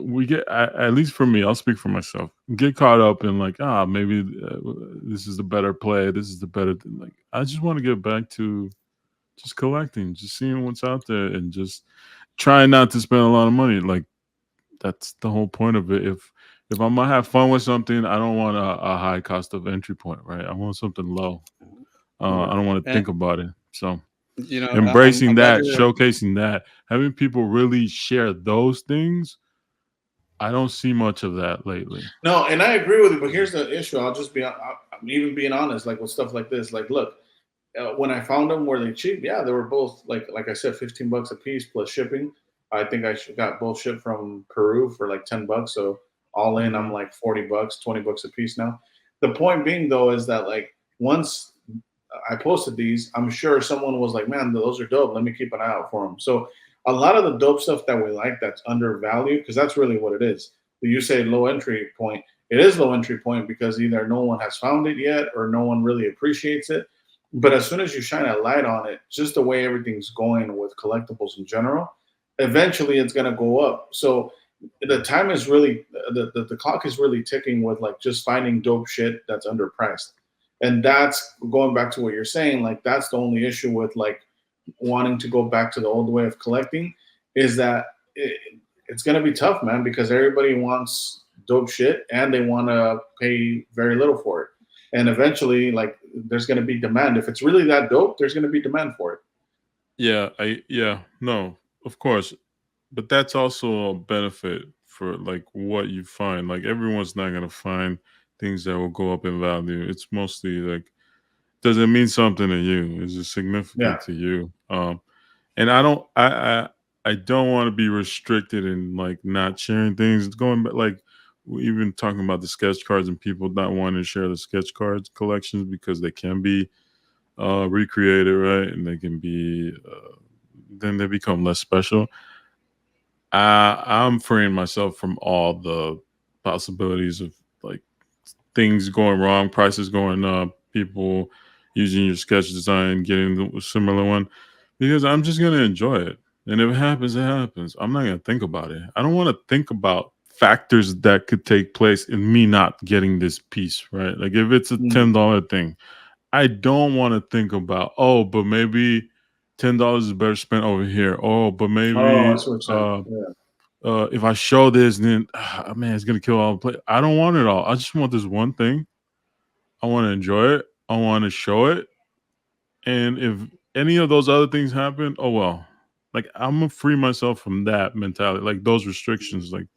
we get, at least for me, I'll speak for myself, get caught up in like, maybe this is the better play, this is the better thing. Like, I just want to get back to just collecting, just seeing what's out there, and just trying not to spend a lot of money. Like, that's the whole point of it. If I'm gonna have fun with something, I don't want a high cost of entry point, right? I want something low. I don't want to think about it. So, You know, embracing I'm that, glad you're- showcasing that, having people really share those things. I don't see much of that lately. No, and I agree with you. But here's the issue. I'm even being honest. Like with stuff like this. Like, look, when I found them, were they cheap? Yeah, they were both like I said, $15 a piece plus shipping. I think I got both shipped from Peru for like $10. So all in, I'm like $40, $20 a piece now. The point being though is that like once I posted these, I'm sure someone was like, man, those are dope. Let me keep an eye out for them. So a lot of the dope stuff that we like that's undervalued, because that's really what it is. You say low entry point. It is low entry point because either no one has found it yet or no one really appreciates it. But as soon as you shine a light on it, just the way everything's going with collectibles in general, eventually it's going to go up. So the time is really, the clock is really ticking with like just finding dope shit that's underpriced. And that's going back to what you're saying. Like that's the only issue with like wanting to go back to the old way of collecting is that it's going to be tough, man, because everybody wants dope shit and they want to pay very little for it. And eventually, like, there's going to be demand. If it's really that dope, there's going to be demand for it. No, of course. But that's also a benefit for like what you find. Like everyone's not going to find things that will go up in value. It's mostly like, does it mean something to you? Is it significant to you? And I don't want to be restricted in like not sharing things. It's going back, like even talking about the sketch cards and people not wanting to share the sketch cards collections because they can be recreated, right? And they can be then they become less special. I'm freeing myself from all the possibilities of like things going wrong, prices going up, people using your sketch design, getting the similar one, because I'm just going to enjoy it. And if it happens, it happens. I'm not going to think about it. I don't want to think about factors that could take place in me not getting this piece, right? Like if it's a $10 thing, I don't want to think about, but maybe $10 is better spent over here. But maybe if I show this, then man, it's gonna kill all the play. I don't want it all. I just want this one thing. I want to enjoy it. I want to show it. And if any of those other things happen, oh well. Like I'm gonna free myself from that mentality, like those restrictions. Like,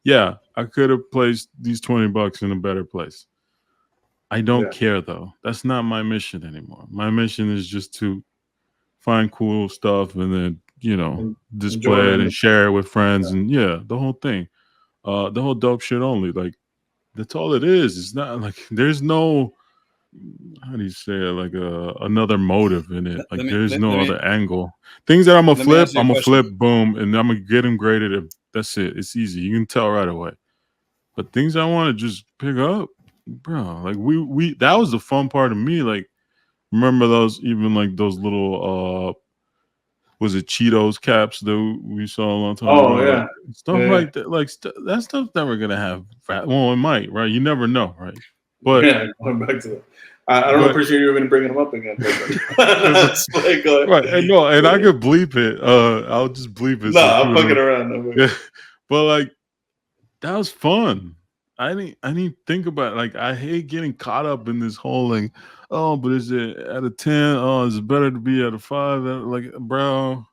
yeah, I could have placed these $20 in a better place. I don't care though. That's not my mission anymore. My mission is just to find cool stuff and then, display it and share it with friends and the whole thing. The whole dope shit only. Like that's all it is. It's not like there's no, how do you say it, like another motive in it. Like there's no other angle. Things that I'm gonna flip, boom, and I'm gonna get them graded. That's it. It's easy. You can tell right away. But things I want to just pick up, bro. Like we that was the fun part of me. Like remember those, even like those little was it Cheetos caps that we saw a long time Oh ago? yeah, Like, stuff like that. Like that stuff's never gonna have. Well, it might, right? You never know, right? But yeah, going back to that. I don't appreciate you even bringing them up again. Right, and no, and I could bleep it. I'll just bleep it. No, I'm fucking around. Yeah, but like that was fun. I didn't think about it. Like I hate getting caught up in this whole like, oh, but is it out of 10? Oh, is it better to be out of 5? Like, bro,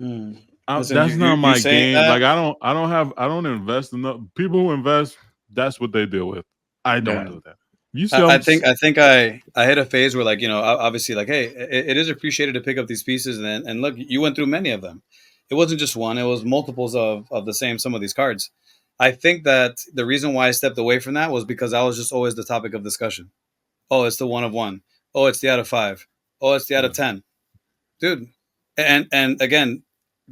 Listen, that's not my game. That? Like I don't invest enough. People who invest, that's what they deal with. I don't do that. You see, I think I hit a phase where, like, you know, obviously, like, hey, it is appreciated to pick up these pieces, and look, you went through many of them. It wasn't just one; it was multiples of the same. Some of these cards. I think that the reason why I stepped away from that was because I was just always the topic of discussion. Oh, it's the 1 of 1. Oh, it's the out of 5. Oh, it's the out of 10, dude. And again,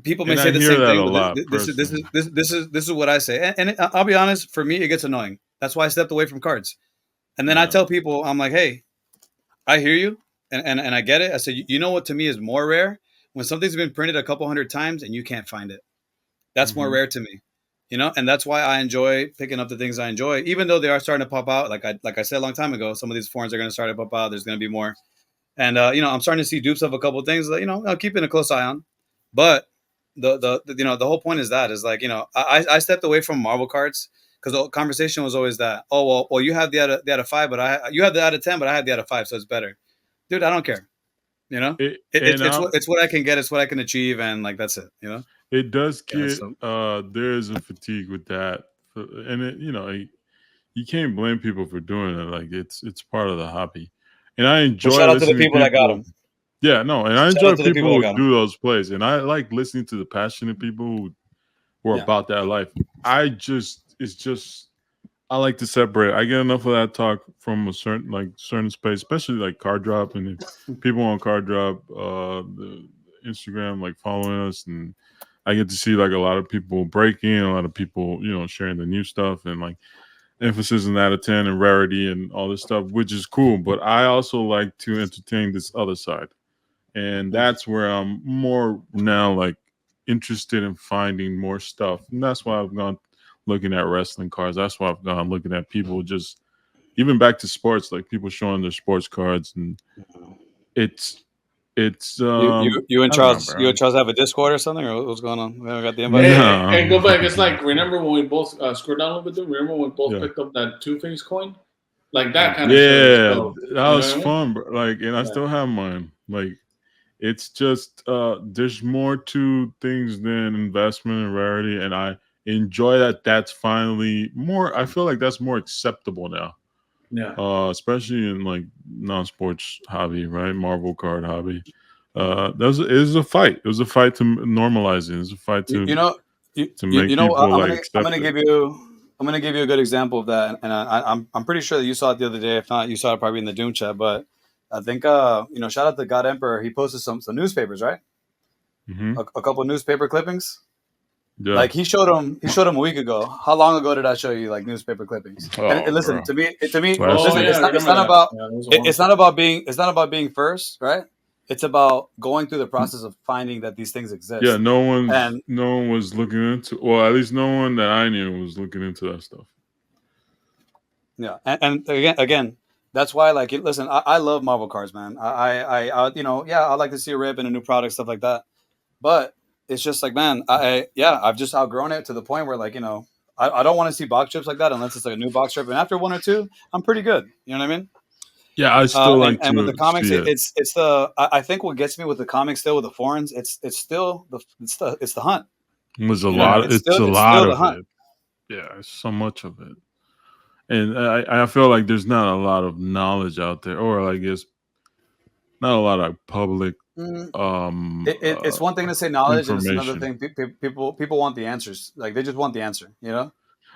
people may say the same thing, but this is what I say. And I'll be honest, for me, it gets annoying. That's why I stepped away from cards. And then I tell people, I'm like, hey, I hear you, and I get it. I said, you know what to me is more rare? When something's been printed a couple hundred times and you can't find it. That's more rare to me. You know, and that's why I enjoy picking up the things I enjoy, even though they are starting to pop out. Like I said a long time ago, some of these forums are going to start to pop out. There's going to be more. And, you know, I'm starting to see dupes of a couple of things that, you know, I'm keeping a close eye on. But the you know, the whole point is like, you know, I stepped away from Marvel cards because the conversation was always that, oh, well, you have the out of 5, but you have the out of 10, but I have the out of 5, so it's better. Dude, I don't care. You know, it's what I can get. It's what I can achieve. And like, that's it, you know. It does get there is a fatigue with that, and it, you know, you can't blame people for doing it. Like it's part of the hobby, and I enjoy. Shout out to the people that got them. Yeah, no, and I enjoy people who do those plays, and I like listening to the passionate people who are about that life. I like to separate. I get enough of that talk from a certain space, especially like Card Drop, and people on Card Drop, the Instagram, like following us, and I get to see like a lot of people breaking, a lot of people, you know, sharing the new stuff and like emphasis on out of 10 and rarity and all this stuff, which is cool. But I also like to entertain this other side. And that's where I'm more now like interested in finding more stuff. And that's why I've gone looking at wrestling cards. That's why I've gone looking at people just even back to sports, like people showing their sports cards, and it's you and Charles have a Discord or something, or what's going on? We haven't got the invite. Hey, go back. It's like, remember when we both scroll down a little bit? Remember when we both picked up that Two-Face coin? Like that kind of stuff. Yeah, that was fun, bro. Like, and I still have mine. Like, it's just there's more to things than investment and rarity, and I enjoy that. That's finally more. I feel like that's more acceptable now. Yeah. Especially in like non-sports hobby, right? Marvel card hobby. It was a fight. It was a fight to normalize it. It was a fight to make people accept I'm gonna give you a good example of that, and I'm pretty sure that you saw it the other day. If not, you saw it probably in the Doom chat. But I think you know, shout out to God Emperor. He posted some newspapers, right? Mm-hmm. A couple of newspaper clippings. Yeah. Like he showed him a week ago. How long ago did I show you like newspaper clippings? And listen, to me, it's not about being first, right? It's about going through the process of finding that these things exist. Yeah, no one was looking into, or at least no one that I knew was looking into that stuff. Yeah, and again, that's why, like, listen, I love Marvel cards, man. I you know, yeah, I like to see a rip and a new product, stuff like that, but it's just like, man, I've just outgrown it to the point where, like, you know, I don't want to see box strips like that unless it's like a new box strip. And after one or two, I'm pretty good. You know what I mean? Yeah, I still like and with the comics, I think what gets me with the comics still with the foreigns, it's the hunt. It's a lot of it. Yeah, it's so much of it, and I feel like there's not a lot of knowledge out there, or I guess not a lot of public. It's one thing to say knowledge, and it's another thing. People want the answers. Like, they just want the answer, you know,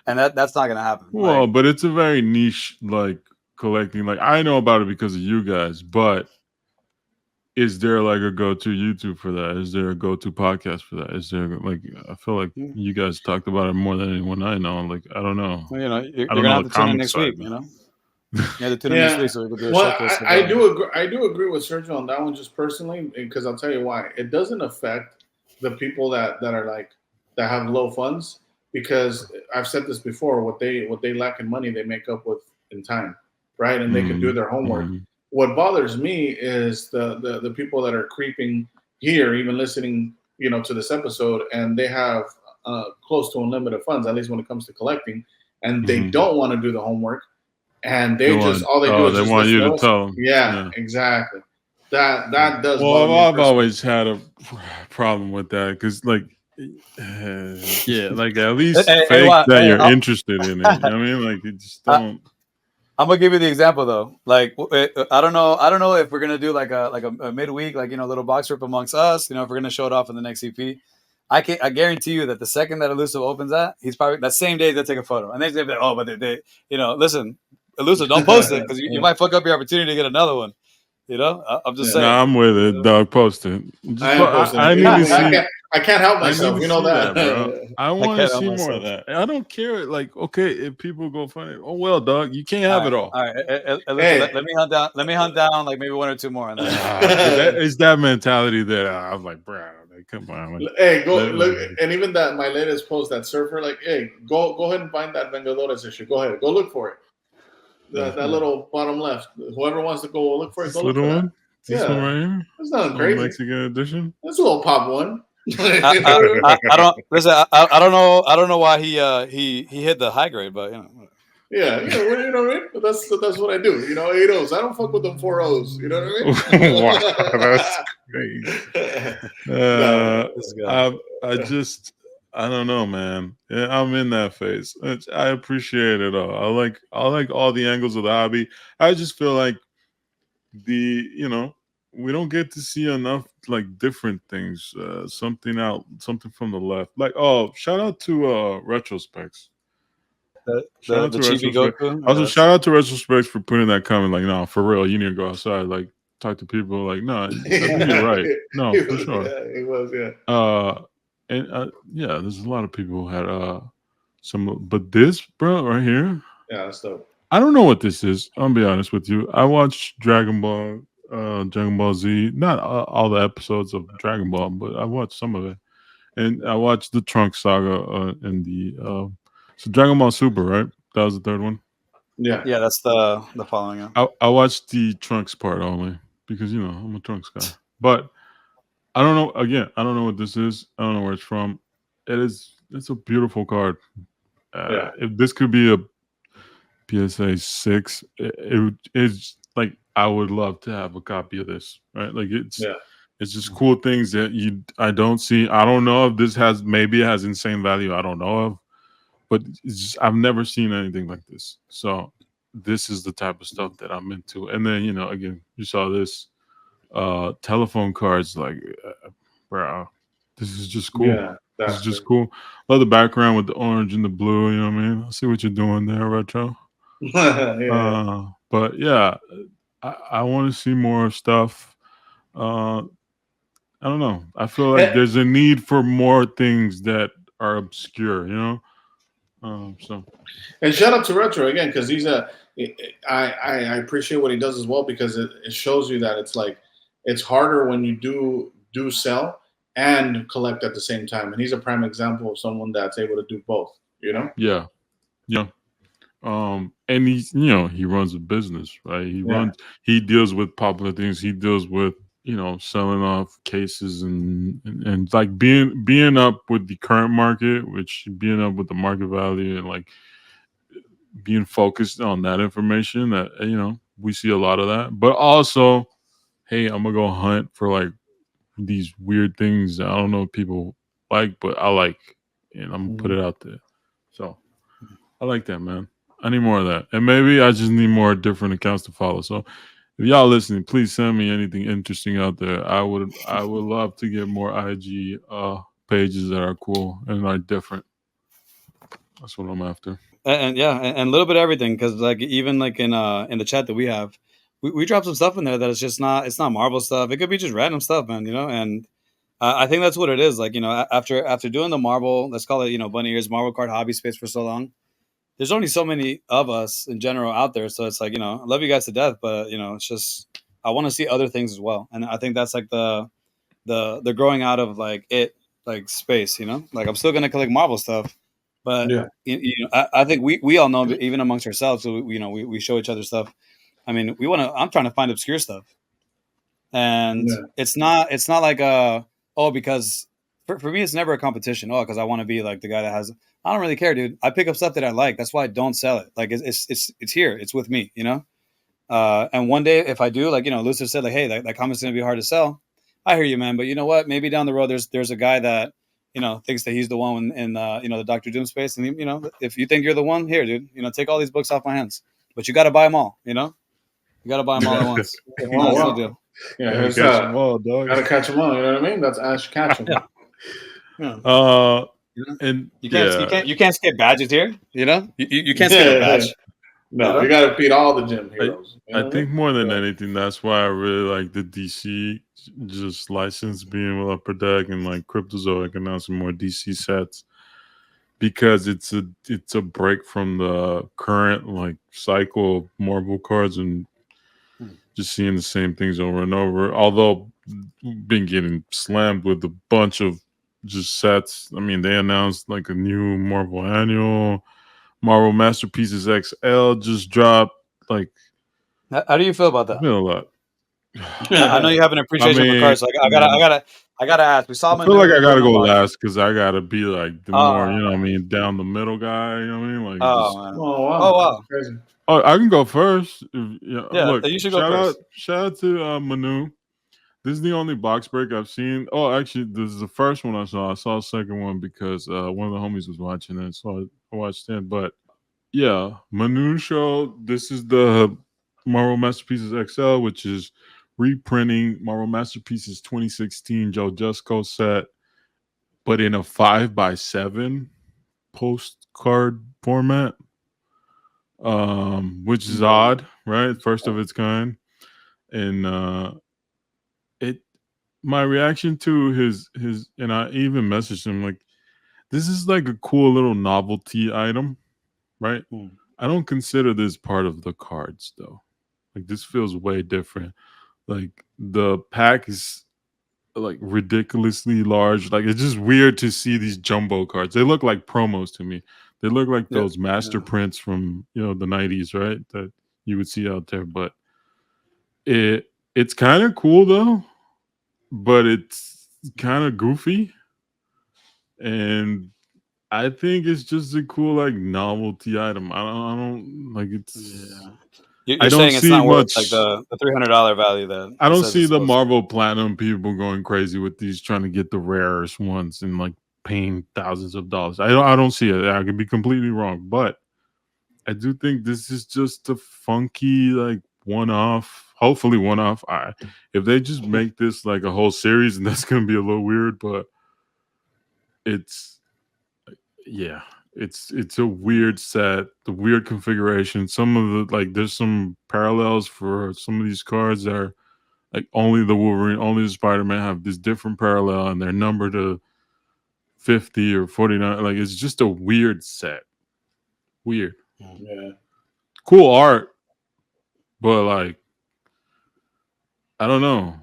and that's not gonna happen. Well, but it's a very niche, like, collecting. Like, I know about it because of you guys, but is there like a go-to YouTube for that? Is there a go-to podcast for that? Is there, like, I feel like you guys talked about it more than anyone I know. Like, I don't know. Well, you know, you're gonna have to tune in next week, you know. Yeah, the tune in this week, so we could do a well, showcase. I do agree. I do agree with Sergio on that one, just personally, because I'll tell you why. It doesn't affect the people that are like that have low funds, because I've said this before. What they lack in money, they make up with in time, right? And they can do their homework. What bothers me is the people that are creeping here, even listening, to this episode, and they have close to unlimited funds, at least when it comes to collecting, and they don't want to do the homework. And they just all they do is they just want you to us. tell them. Yeah, exactly. That does. Well, I've always had a problem with that because, like, yeah, like at least fake that you're interested in it. I mean, like, you just don't. I'm gonna give you the example though. Like, I don't know if we're gonna do like a midweek, like a little box rip amongst us. If we're gonna show it off in the next EP. I guarantee you that the second that Elusive opens that, he's probably that same day they'll take a photo, and they're like, oh, but they listen, Elusive, don't post it because you might fuck up your opportunity to get another one. I'm just saying. No, I'm with it, dog. Post it. I need to see. I can't help myself. You know that, bro. I want to see more of that. I don't care. Like, okay, if people go find it, oh well, dog. You can't have it all. All right, let me hunt down. Let me hunt down like maybe one or two more. It's that mentality that I was like, bro. Come on. Hey, go look, and even that my latest post, that surfer, like, hey, go ahead and find that Vengadores issue. Go ahead, go look for it. That little bottom left. Whoever wants to go look for it, go look for one? That. This one right here. It's nothing crazy. Mexican edition. That's a little pop one. I don't listen. I don't know. I don't know why he hit the high grade, but Yeah, you know what I mean? But that's what I do. 8 O's. I don't fuck with them 4 O's. You know what I mean? Wow, that's crazy. I don't know, man. Yeah, I'm in that phase. I appreciate it all. I like all the angles of the hobby. I just feel like we don't get to see enough like different things. Something from the left. Like, shout out to Retrospecs. Shout out to Retrospecs. Also, shout out to Retrospecs for putting that comment. Like, no, for real, you need to go outside. Like, talk to people. Like, no, I think you're right. No, for sure. Yeah, it was. Yeah. And there's a lot of people who had some, but this, bro, right here. Yeah, that's dope. I don't know what this is. I'll be honest with you. I watched Dragon Ball Z, not all the episodes of Dragon Ball, but I watched some of it, and I watched the Trunks saga and the so Dragon Ball Super, right? That was the third one. Yeah, that's the following. Yeah. I watched the Trunks part only because I'm a Trunks guy, but I don't know. Again, I don't know what this is. I don't know where it's from. It's a beautiful card. If this could be a PSA 6, it's like I would love to have a copy of this. Right? Like it's just cool things that I don't see. I don't know if this maybe it has insane value. I don't know of, but I've never seen anything like this. So this is the type of stuff that I'm into. And then again, you saw this. Telephone cards, like, bro, this is just cool. Yeah, this is just cool. Love the background with the orange and the blue. You know what I mean? I see what you're doing there, Retro. But yeah, I want to see more stuff. I don't know. I feel like there's a need for more things that are obscure. So. And shout out to Retro again, because he's I appreciate what he does as well, because it shows you that it's like. It's harder when you do sell and collect at the same time, and he's a prime example of someone that's able to do both. Yeah. And he runs a business, right? He deals with popular things. He deals with selling off cases and like being up with the current market, which being up with the market value and like being focused on that information. That we see a lot of that, but also. Hey, I'm gonna go hunt for like these weird things. I don't know if people like, but I like, and I'm gonna put it out there. So I like that, man. I need more of that, and maybe I just need more different accounts to follow. So if y'all listening, please send me anything interesting out there. I would love to get more IG pages that are cool and are different. That's what I'm after. And a little bit of everything, because like even like in the chat that we have. We drop some stuff in there that it's not Marvel stuff. It could be just random stuff, man. And I think that's what it is. Like after doing the Marvel, let's call it Bunny Ears Marvel card hobby space for so long, there's only so many of us in general out there. So it's like, I love you guys to death, but it's just I want to see other things as well, and I think that's like the growing out of like space. Like I'm still gonna collect Marvel stuff, but I think we all know that even amongst ourselves, so we show each other stuff. I mean, I'm trying to find obscure stuff, and it's not like because for me it's never a competition. Because I want to be like the guy that has. I don't really care, dude. I pick up stuff that I like. That's why I don't sell it. Like it's here. It's with me. And one day if I do, like Elusive said, like, hey, that comic's gonna be hard to sell. I hear you, man. But you know what? Maybe down the road there's a guy that thinks that he's the one in the Doctor Doom space, and if you think you're the one, here, dude, take all these books off my hands. But you got to buy them all. You got to buy them all at once. Wow. Deal. Yeah, catch them all, dog. Gotta catch them all. You know what I mean? That's Ash Ketchum. Yeah. And you can't skip badges here. You can't skip a badge. No, you got to beat all the gym heroes. I think more than anything, that's why I really like the DC just license being with Upper Deck and like Cryptozoic announcing more DC sets, because it's a break from the current like cycle of Marvel cards and just seeing the same things over and over. Although been getting slammed with a bunch of just sets. I mean, they announced like a new Marvel annual. Marvel Masterpieces XL just dropped. Like, how do you feel about that? I feel a lot. I know you have an appreciation for cards. So I gotta ask. We saw him. I feel like I gotta go last because I gotta be like the more down the middle guy. You know what I mean? Like, wow. Crazy. Oh, I can go first. Look, you should go first. Shout out to Manu. This is the only box break I've seen. Oh, actually, this is the first one I saw. I saw the second one because one of the homies was watching it, so I watched it. But yeah, Manu show. This is the Marvel Masterpieces XL, which is reprinting Marvel Masterpieces 2016 Joe Jusko set, but in a 5x7 postcard format, which is odd, right? First of its kind, and my reaction to his and I even messaged him like, this is like a cool little novelty item, right? I don't consider this part of the cards though. Like, this feels way different. Like, the pack is like ridiculously large. Like, it's just weird to see these jumbo cards. They look like promos to me. They look like those master prints from the 90s, right? That you would see out there. But it's kind of cool though. But it's kind of goofy, and I think it's just a cool like novelty item. I don't like it's. Yeah. You're saying it's not worth like the $300 value that I don't see the Marvel Platinum people going crazy with these, trying to get the rarest ones and like paying thousands of dollars. I don't see it. I could be completely wrong, but I do think this is just a funky like one-off. Hopefully one-off. If they just make this like a whole series, and that's gonna be a little weird, but it's a weird set, the weird configuration. Some of the like, there's some parallels for some of these cards that are like only the Wolverine, only the Spider-Man have this different parallel, and they're numbered to 50 or 49. Like, it's just a weird set. Weird. Yeah. Cool art, but like, I don't know.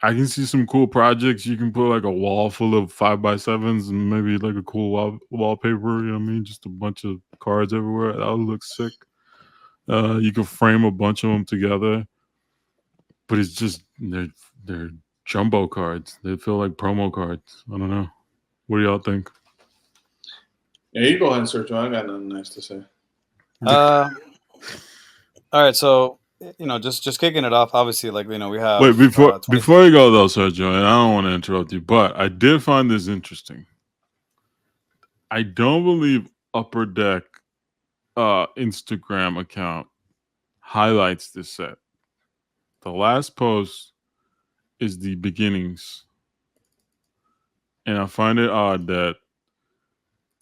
I can see some cool projects. You can put like a wall full of 5x7s and maybe like a cool wallpaper. You know what I mean? Just a bunch of cards everywhere. That would look sick. You can frame a bunch of them together, but it's just they're jumbo cards. They feel like promo cards. I don't know. What do y'all think? Yeah, you go ahead and search. I got nothing nice to say. All right, so just kicking it off. Obviously, like we have. Wait, before you go though, Sergio, and I don't want to interrupt you, but I did find this interesting. I don't believe Upper Deck Instagram account highlights this set. The last post is the beginnings, and I find it odd that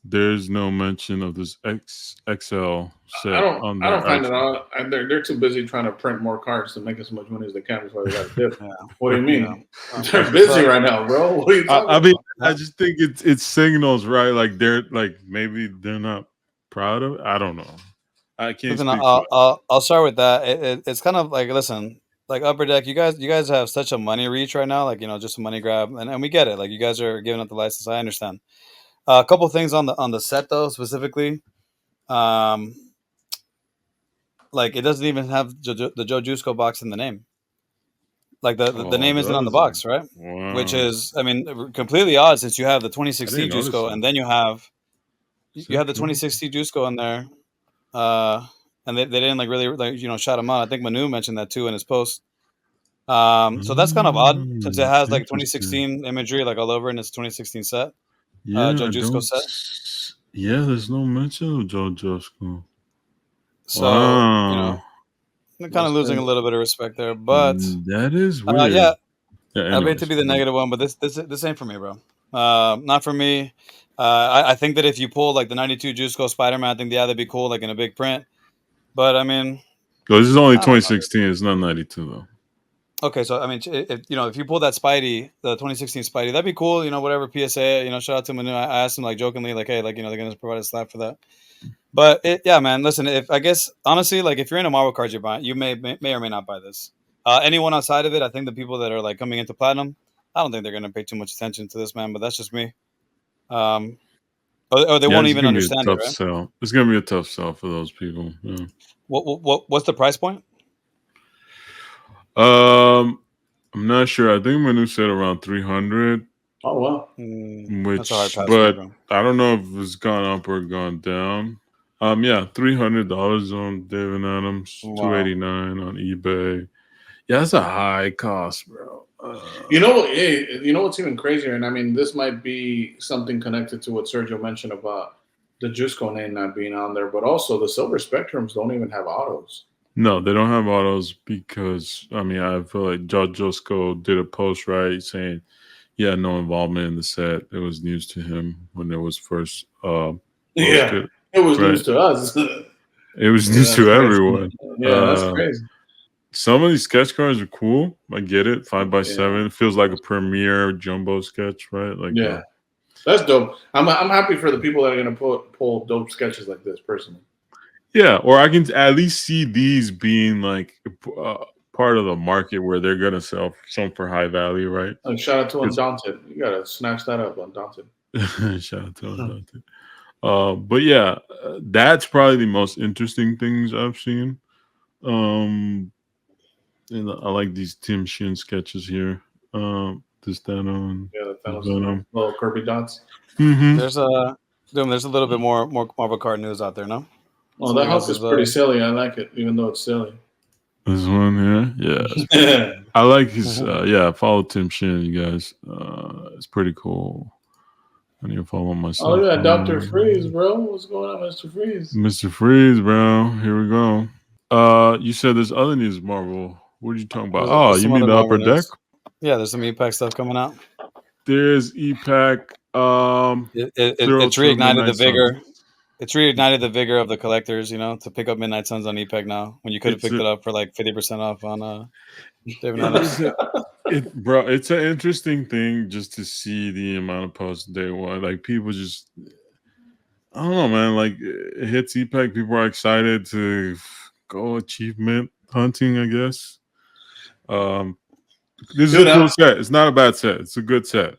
there's no mention of this XL set I don't on find it out. They're too busy trying to print more cards to make as much money as they can before they got a dip. Yeah. What do you mean? Yeah. They're busy right now, bro. What are you talking about? I just think it signals, right? Like they're like maybe they're not proud of it. I don't know. I can't. Listen, I'll start with that. It's kind of like, listen, like Upper Deck, you guys have such a money reach right now, like, just a money grab, and we get it. Like, you guys are giving up the license. I understand. A couple things on the set though, specifically. Like, it doesn't even have the Joe Juiceco box in the name. Like the name isn't on the box, right? Wow. Which is, I mean, completely odd since you have the 2016 Juiceco, and then you have the 2016 Juiceco in there, and they didn't like really like shout him out. I think Manu mentioned that too in his post. So that's kind of odd since it has like 2016 imagery like all over in its 2016 set. Yeah, Joe Juiceco set. Yeah, there's no mention of Joe Juiceco. So I'm kind of losing a little bit of respect there, but that is weird. Yeah, I hate to be the negative one, but this ain't for me, bro. Not for me. I think that if you pull like the 92 Juiceco Spider-Man, I think that'd be cool, like in a big print. But I mean, this is only 2016. It's not 92 though. Okay, so I mean, if you pull that Spidey, the 2016 Spidey, that'd be cool. Whatever PSA. Shout out to Manu. I asked him like jokingly, like, hey, like they're gonna provide a slap for that. But yeah, man. Listen, I guess honestly, like if you're into Marvel cards, you're buying, you may or may not buy this. Anyone outside of it, I think the people that are like coming into platinum, I don't think they're gonna pay too much attention to this, man. But that's just me. Or they won't even understand it, right? Sell. It's gonna be a tough sell for those people. Yeah. What's the price point? I'm not sure. I think Manu said around 300. Oh wow! Which, but I don't know if it's gone up or gone down. Yeah, $300 on David Adams, $289 on eBay. Yeah, that's a high cost, bro. You know what's even crazier, and I mean, this might be something connected to what Sergio mentioned about the Juiceco name not being on there, but also the Silver Spectrums don't even have autos. No, they don't have autos because, I mean, I feel like Joe Juiceco did a post, right, saying he had no involvement in the set. It was news to him when it was first posted. Yeah, it was news to us. It was news to everyone. Yeah, that's crazy. Some of these sketch cards are cool. I get it. 5x7. It feels like a premiere jumbo sketch, right? Like that's dope. I'm happy for the people that are going to pull dope sketches like this, personally. Yeah, or I can at least see these being like part of the market where they're gonna sell some for high value, right? Shout out to Undaunted. You gotta snatch that up, Undaunted. Shout out to Undaunted. But yeah, that's probably the most interesting things I've seen. And I like these Tim Shin sketches here. This Thanos. Yeah, the Thanos little Kirby dots. Mm-hmm. There's a little bit more Marvel card news out there, no? Oh, that Hulk is pretty silly. I like it, even though it's silly. This one here? Yeah. I like his, follow Tim Shin, you guys. It's pretty cool. I need to follow myself. Oh, yeah, Dr. Freeze, bro. What's going on, Mr. Freeze? Mr. Freeze, bro. Here we go. You said there's other news, Marvel. What are you talking about? There's you mean the Upper Deck? Yeah, there's some ePack stuff coming out. There's ePack. It's reignited the vigor. It's reignited the vigor of the collectors, to pick up Midnight Suns on ePack now when you could have picked it up for like 50% off on David Adams. Bro, it's an interesting thing just to see the amount of posts day one. Like people just, I don't know, man. Like it hits ePack, people are excited to go achievement hunting, I guess. This is a cool set. It's not a bad set. It's a good set.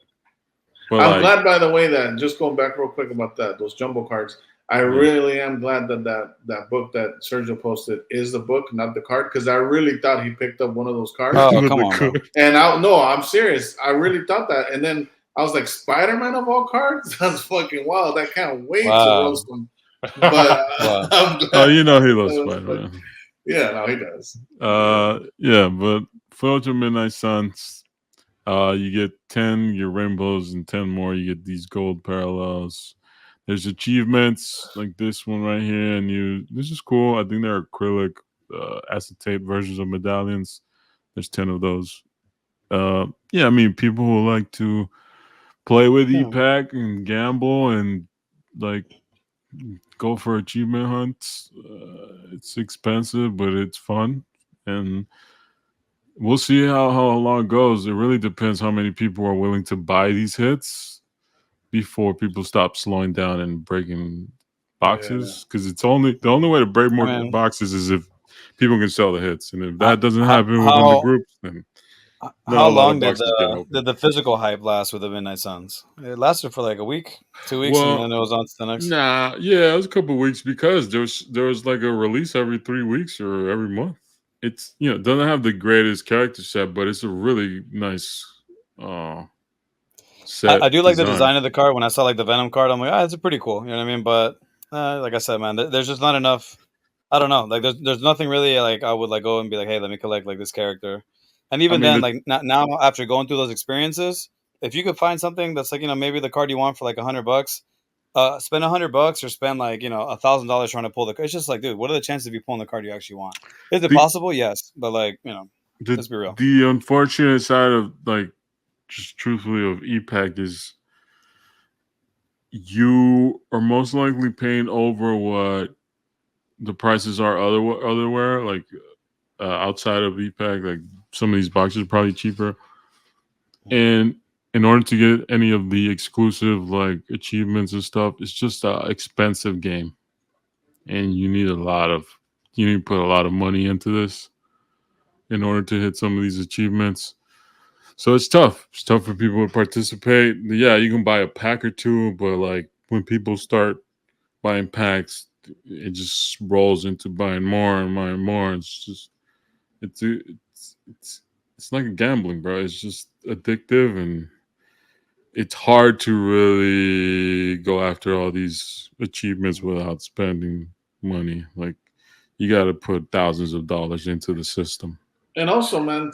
But I'm glad, by the way, that just going back real quick about those jumbo cards. I really am glad that book that Sergio posted is the book, not the card, because I really thought he picked up one of those cards. Oh, come on, bro. And I'm serious. I really thought that. And then I was like, Spider-Man of all cards? That's fucking wild. I can't wait to roast him. But he loves Spider-Man. Yeah, no, he does. But for Ultra Midnight Suns, you get 10 your rainbows and 10 more. You get these gold parallels. There's achievements like this one right here, and this is cool. I think they're acrylic acetate versions of medallions. There's 10 of those. I mean, people who like to play with ePack and gamble and like go for achievement hunts. It's expensive, but it's fun, and we'll see how long it goes. It really depends how many people are willing to buy these hits before people stop slowing down and breaking boxes. Because it's the only way to break more boxes is if people can sell the hits, and if that doesn't happen within the groups, then how long did the physical hype last with the Midnight Suns? It lasted for like a week, 2 weeks, and then it was on to the next. Yeah, it was a couple of weeks because there was like a release every 3 weeks or every month. It's it doesn't have the greatest character set, but it's a really nice set. I do like the design of the card. When I saw like the Venom card, I'm like, it's pretty cool. You know what I mean? But like I said, man, there's just not enough. I don't know. Like there's nothing really like I would like go and be like, hey, let me collect like this character. And even then, like now after going through those experiences, if you could find something that's like maybe the card you want for like $100, spend $100 or spend like $1,000 trying to pull the card. It's just like, dude, what are the chances of you pulling the card you actually want? Is it possible? Yes, but like let's be real. The unfortunate side of like just truthfully of ePack is you are most likely paying over what the prices are otherwhere, like outside of ePack. Like some of these boxes are probably cheaper, and in order to get any of the exclusive like achievements and stuff, it's just an expensive game, and you need to put a lot of money into this in order to hit some of these achievements. So it's tough. It's tough for people to participate. Yeah, you can buy a pack or two, but like when people start buying packs, it just rolls into buying more and buying more. It's just it's like gambling, bro. It's just addictive, and it's hard to really go after all these achievements without spending money. Like you got to put thousands of dollars into the system. And also, man,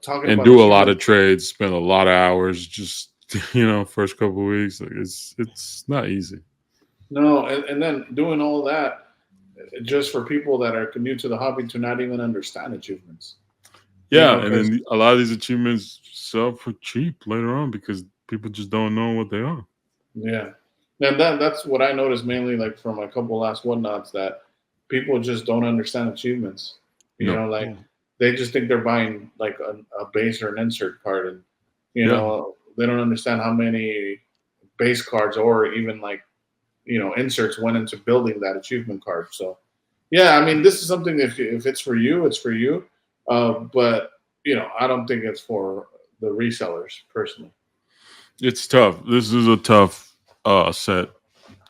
talking and about do a lot of trades, spend a lot of hours. Just first couple of weeks, like it's not easy. No, and then doing all that just for people that are new to the hobby to not even understand achievements. Yeah, and then a lot of these achievements sell for cheap later on because people just don't know what they are. Yeah, and that's what I noticed mainly, like from a couple last whatnots, that people just don't understand achievements. They just think they're buying like a base or an insert card, and they don't understand how many base cards or even like inserts went into building that achievement card. So yeah, I mean, this is something if it's for you, it's for you. But I don't think it's for the resellers personally. It's tough. This is a tough set.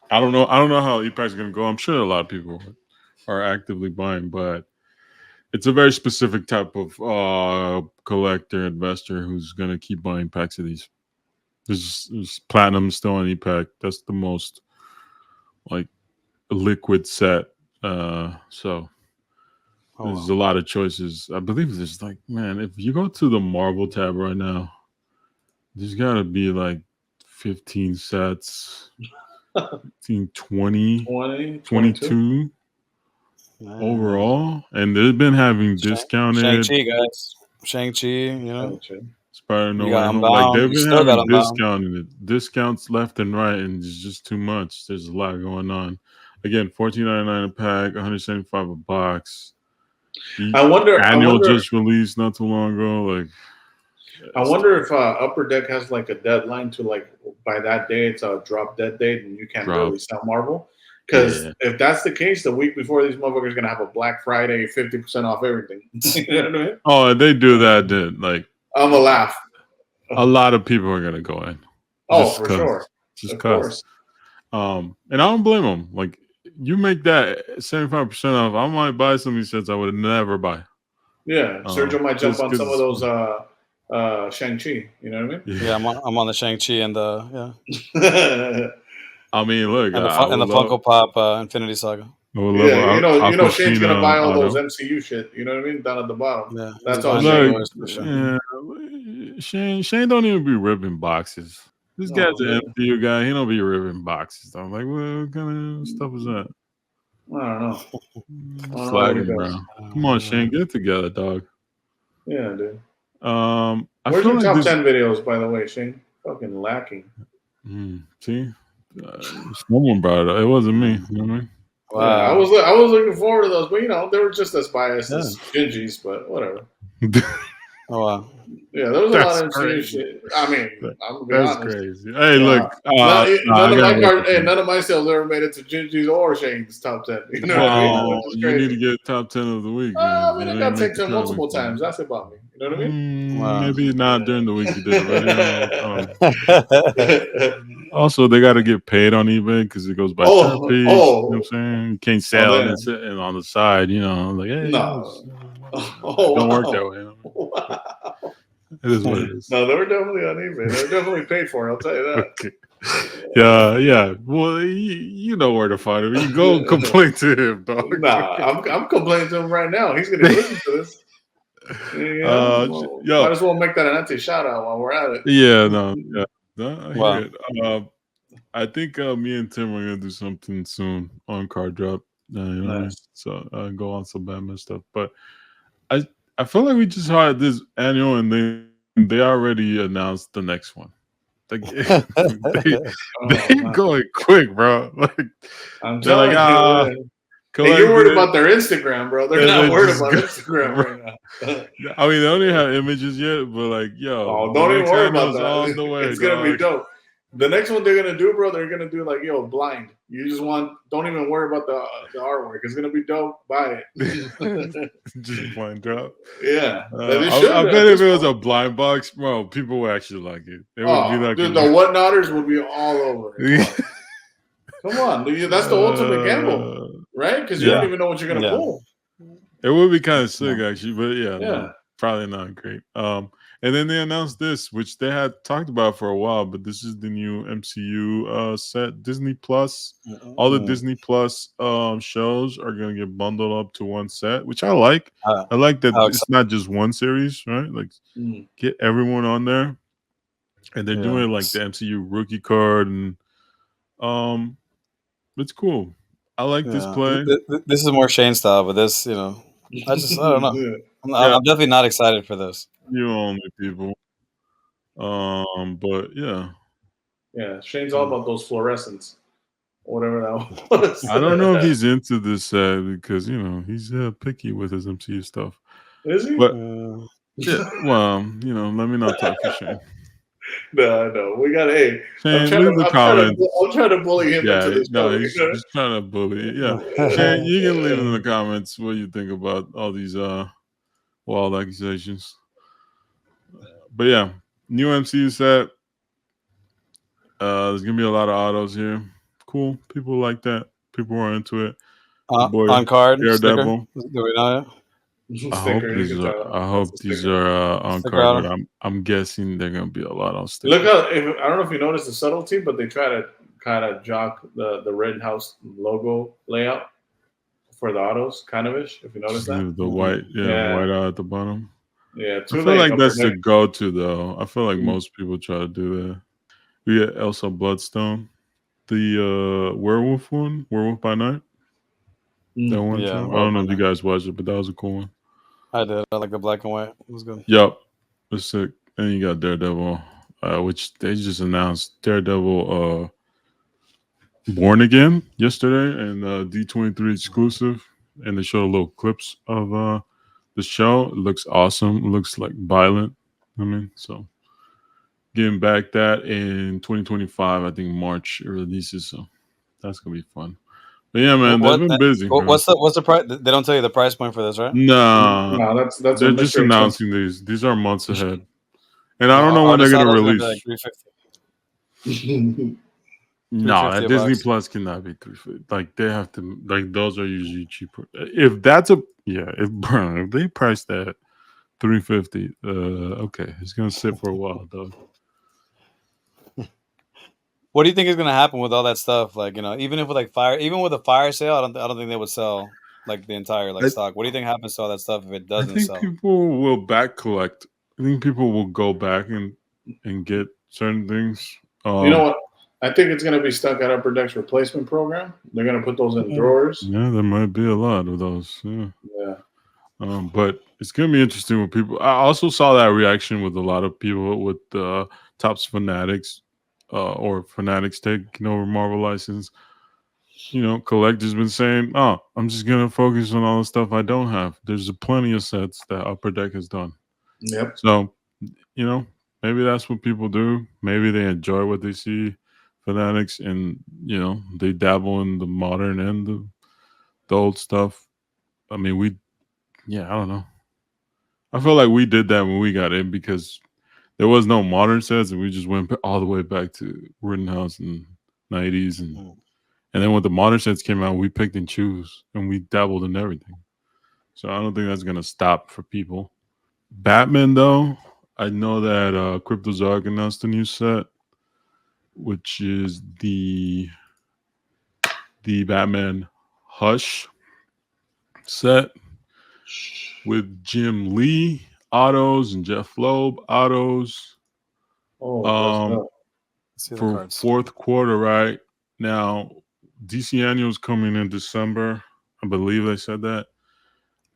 I don't know how ePack's going to go. I'm sure a lot of people are actively buying, but it's a very specific type of collector investor who's going to keep buying packs of these. There's platinum still on ePack. That's the most like liquid set. So there's a lot of choices. I believe there's like, man, if you go to the Marvel tab right now, there's got to be like 15 sets, 15, 20, 22 overall. And they've been having discounted. Shang-Chi, guys. Shang-Chi, Spider-No Way Home. Like they've been having discounts left and right, and it's just too much. There's a lot going on. Again, $14.99 a pack, $175 a box. I wonder just released not too long ago. Like, I wonder if Upper Deck has like a deadline to like by that day it's a drop dead date and you can't really sell Marvel. Because if that's the case, the week before these motherfuckers are gonna have a Black Friday 50% off everything. You know what I mean? Oh, and they do that. Then like I'm gonna laugh. A lot of people are gonna go in. Oh, for sure. Just because. And I don't blame them. Like you make that 75% off, I might buy some of these sets I would never buy. Yeah, Sergio might jump on some of those Shang-Chi. You know what I mean? Yeah, I'm on the Shang-Chi and the I mean, look, and the Funko Pop Infinity Saga. Shane's gonna buy all those MCU shit. You know what I mean? Down at the bottom. Yeah, that's all. Shane don't even be ripping boxes. This guy's an MCU guy. He don't be ripping boxes. I'm like, what kind of stuff is that? I don't know. Slacking, bro. Come on, Shane, get it together, dog. Yeah, dude. Where's your top 10 videos, by the way, Shane? Fucking lacking. See, Someone brought it up. It wasn't me. You know what I mean? Wow. Yeah, I was looking forward to those, but they were just as biased as Gingy's, but whatever. Oh wow. Yeah, there was a lot of MCU shit. I mean, I'm gonna be honest. Crazy. Hey, look, none of my sales ever made it to Gingy's or Shane's top 10. You know what I mean? You need to get top 10 of the week. I mean, I got take 10 multiple times. That's about me. You know what I mean? Maybe not during the week you did it. Also, they got to get paid on eBay because it goes by piece. You know what I'm saying? You can't sell it and sitting on the side. Like, hey, don't work that way. Wow. It is what it is. No, they were definitely on eBay. They were definitely paid for it. I'll tell you that. Okay. Yeah. Well, you know where to find him. You go complain to him, dog. Nah, I'm complaining to him right now. He's gonna listen to this. Might as well make that an anti-shout out while we're at it. Yeah, no, I hear it. I think me and Tim are gonna do something soon on Card Drop. Nice. So go on some Batman stuff. But I feel like we just had this annual, and they already announced the next one. Like they going quick, bro. Like I'm telling you. You're worried about their Instagram, bro. They're not worried about Instagram right now. I mean, they don't even have images yet, but like, don't even worry about that. It's gonna be dope. The next one they're gonna do, bro, they're gonna do like, blind. You just don't even worry about the artwork. It's gonna be dope. Buy it. Just blind drop. Yeah. I bet if it was a blind box, bro, people would actually like it. It would be like the whatnotters would be all over it. Come on, that's the ultimate gamble, right? Because you don't even know what you're gonna pull. It would be kind of sick, actually, but no, probably not great. And then they announced this, which they had talked about for a while, but this is the new MCU set, Disney Plus. All the Disney Plus shows are gonna get bundled up to one set, which I like. I like that it's not just one series, right? Like get everyone on there, and they're doing like the MCU rookie card, and it's cool. I like this play. This is more Shane style, but this, I don't know. I'm definitely not excited for this. You only people. But yeah. Yeah, Shane's all about those fluorescents. Whatever that was. I don't know if he's into this because he's picky with his MCU stuff. Is he? But let me not talk for Shane. No, we got Shane, leave the comments. I'm trying to bully him into this. No, he's trying to bully. Yeah, Shane, you can leave in the comments what you think about all these wild accusations. But yeah, new MCU set. There's gonna be a lot of autos here. Cool. People like that. People are into it. On card, Daredevil. Do we know I hope these are on card, but I'm guessing they're gonna be a lot on sticker. Look out! I don't know if you noticed the subtlety, but they try to kind of jock the Red House logo layout for the autos, kind of ish. If you notice that, the white, white out at the bottom. Yeah, I feel like that's the go-to though. I feel like most people try to do that. We got Elsa Bloodstone, the werewolf one, Werewolf by Night. That one. I don't know if you guys watched it, but that was a cool one. I did. I like the black and white. It was good. Yep, it's sick. And you got Daredevil, which they just announced Daredevil Born Again yesterday, and D23 exclusive, and they showed a little clips of the show. It looks awesome. It looks like violent. So getting back that in 2025, I think March it releases. So that's gonna be fun. But yeah, man, they've been busy. What's the price? They don't tell you the price point for this, right? No, that's they're just announcing these. These are months ahead, and I don't know when they're gonna release. Like $350. No, at Disney Plus cannot be $350. Like they have to. Like those are usually cheaper. If that's if they price that $350, okay, it's gonna sit for a while though. What do you think is going to happen with all that stuff? Like, even with a fire sale, I don't think they would sell like the entire stock. What do you think happens to all that stuff if it doesn't sell? I think people will back collect. I think people will go back and get certain things. You know what? I think it's going to be stuck at Upper Deck's replacement program. They're going to put those in drawers. Yeah, there might be a lot of those. Yeah. But it's going to be interesting with people. I also saw that reaction with a lot of people with Topps Fanatics. or Fanatics taking over Marvel license, collectors been saying, "Oh, I'm just gonna focus on all the stuff I don't have." There's plenty of sets that Upper Deck has done. Yep. So, maybe that's what people do. Maybe they enjoy what they see, Fanatics, and they dabble in the modern and the old stuff. I mean, I don't know. I feel like we did that when we got in because there was no modern sets, and we just went all the way back to Rittenhouse and 90s, and then when the modern sets came out, we picked and choose, and we dabbled in everything. So I don't think that's gonna stop for people. Batman, though, I know that Cryptozoic announced a new set, which is the Batman Hush set with Jim Lee autos and Jeff Loeb autos. For fourth quarter, right now, DC Annual is coming in December. I believe they said that.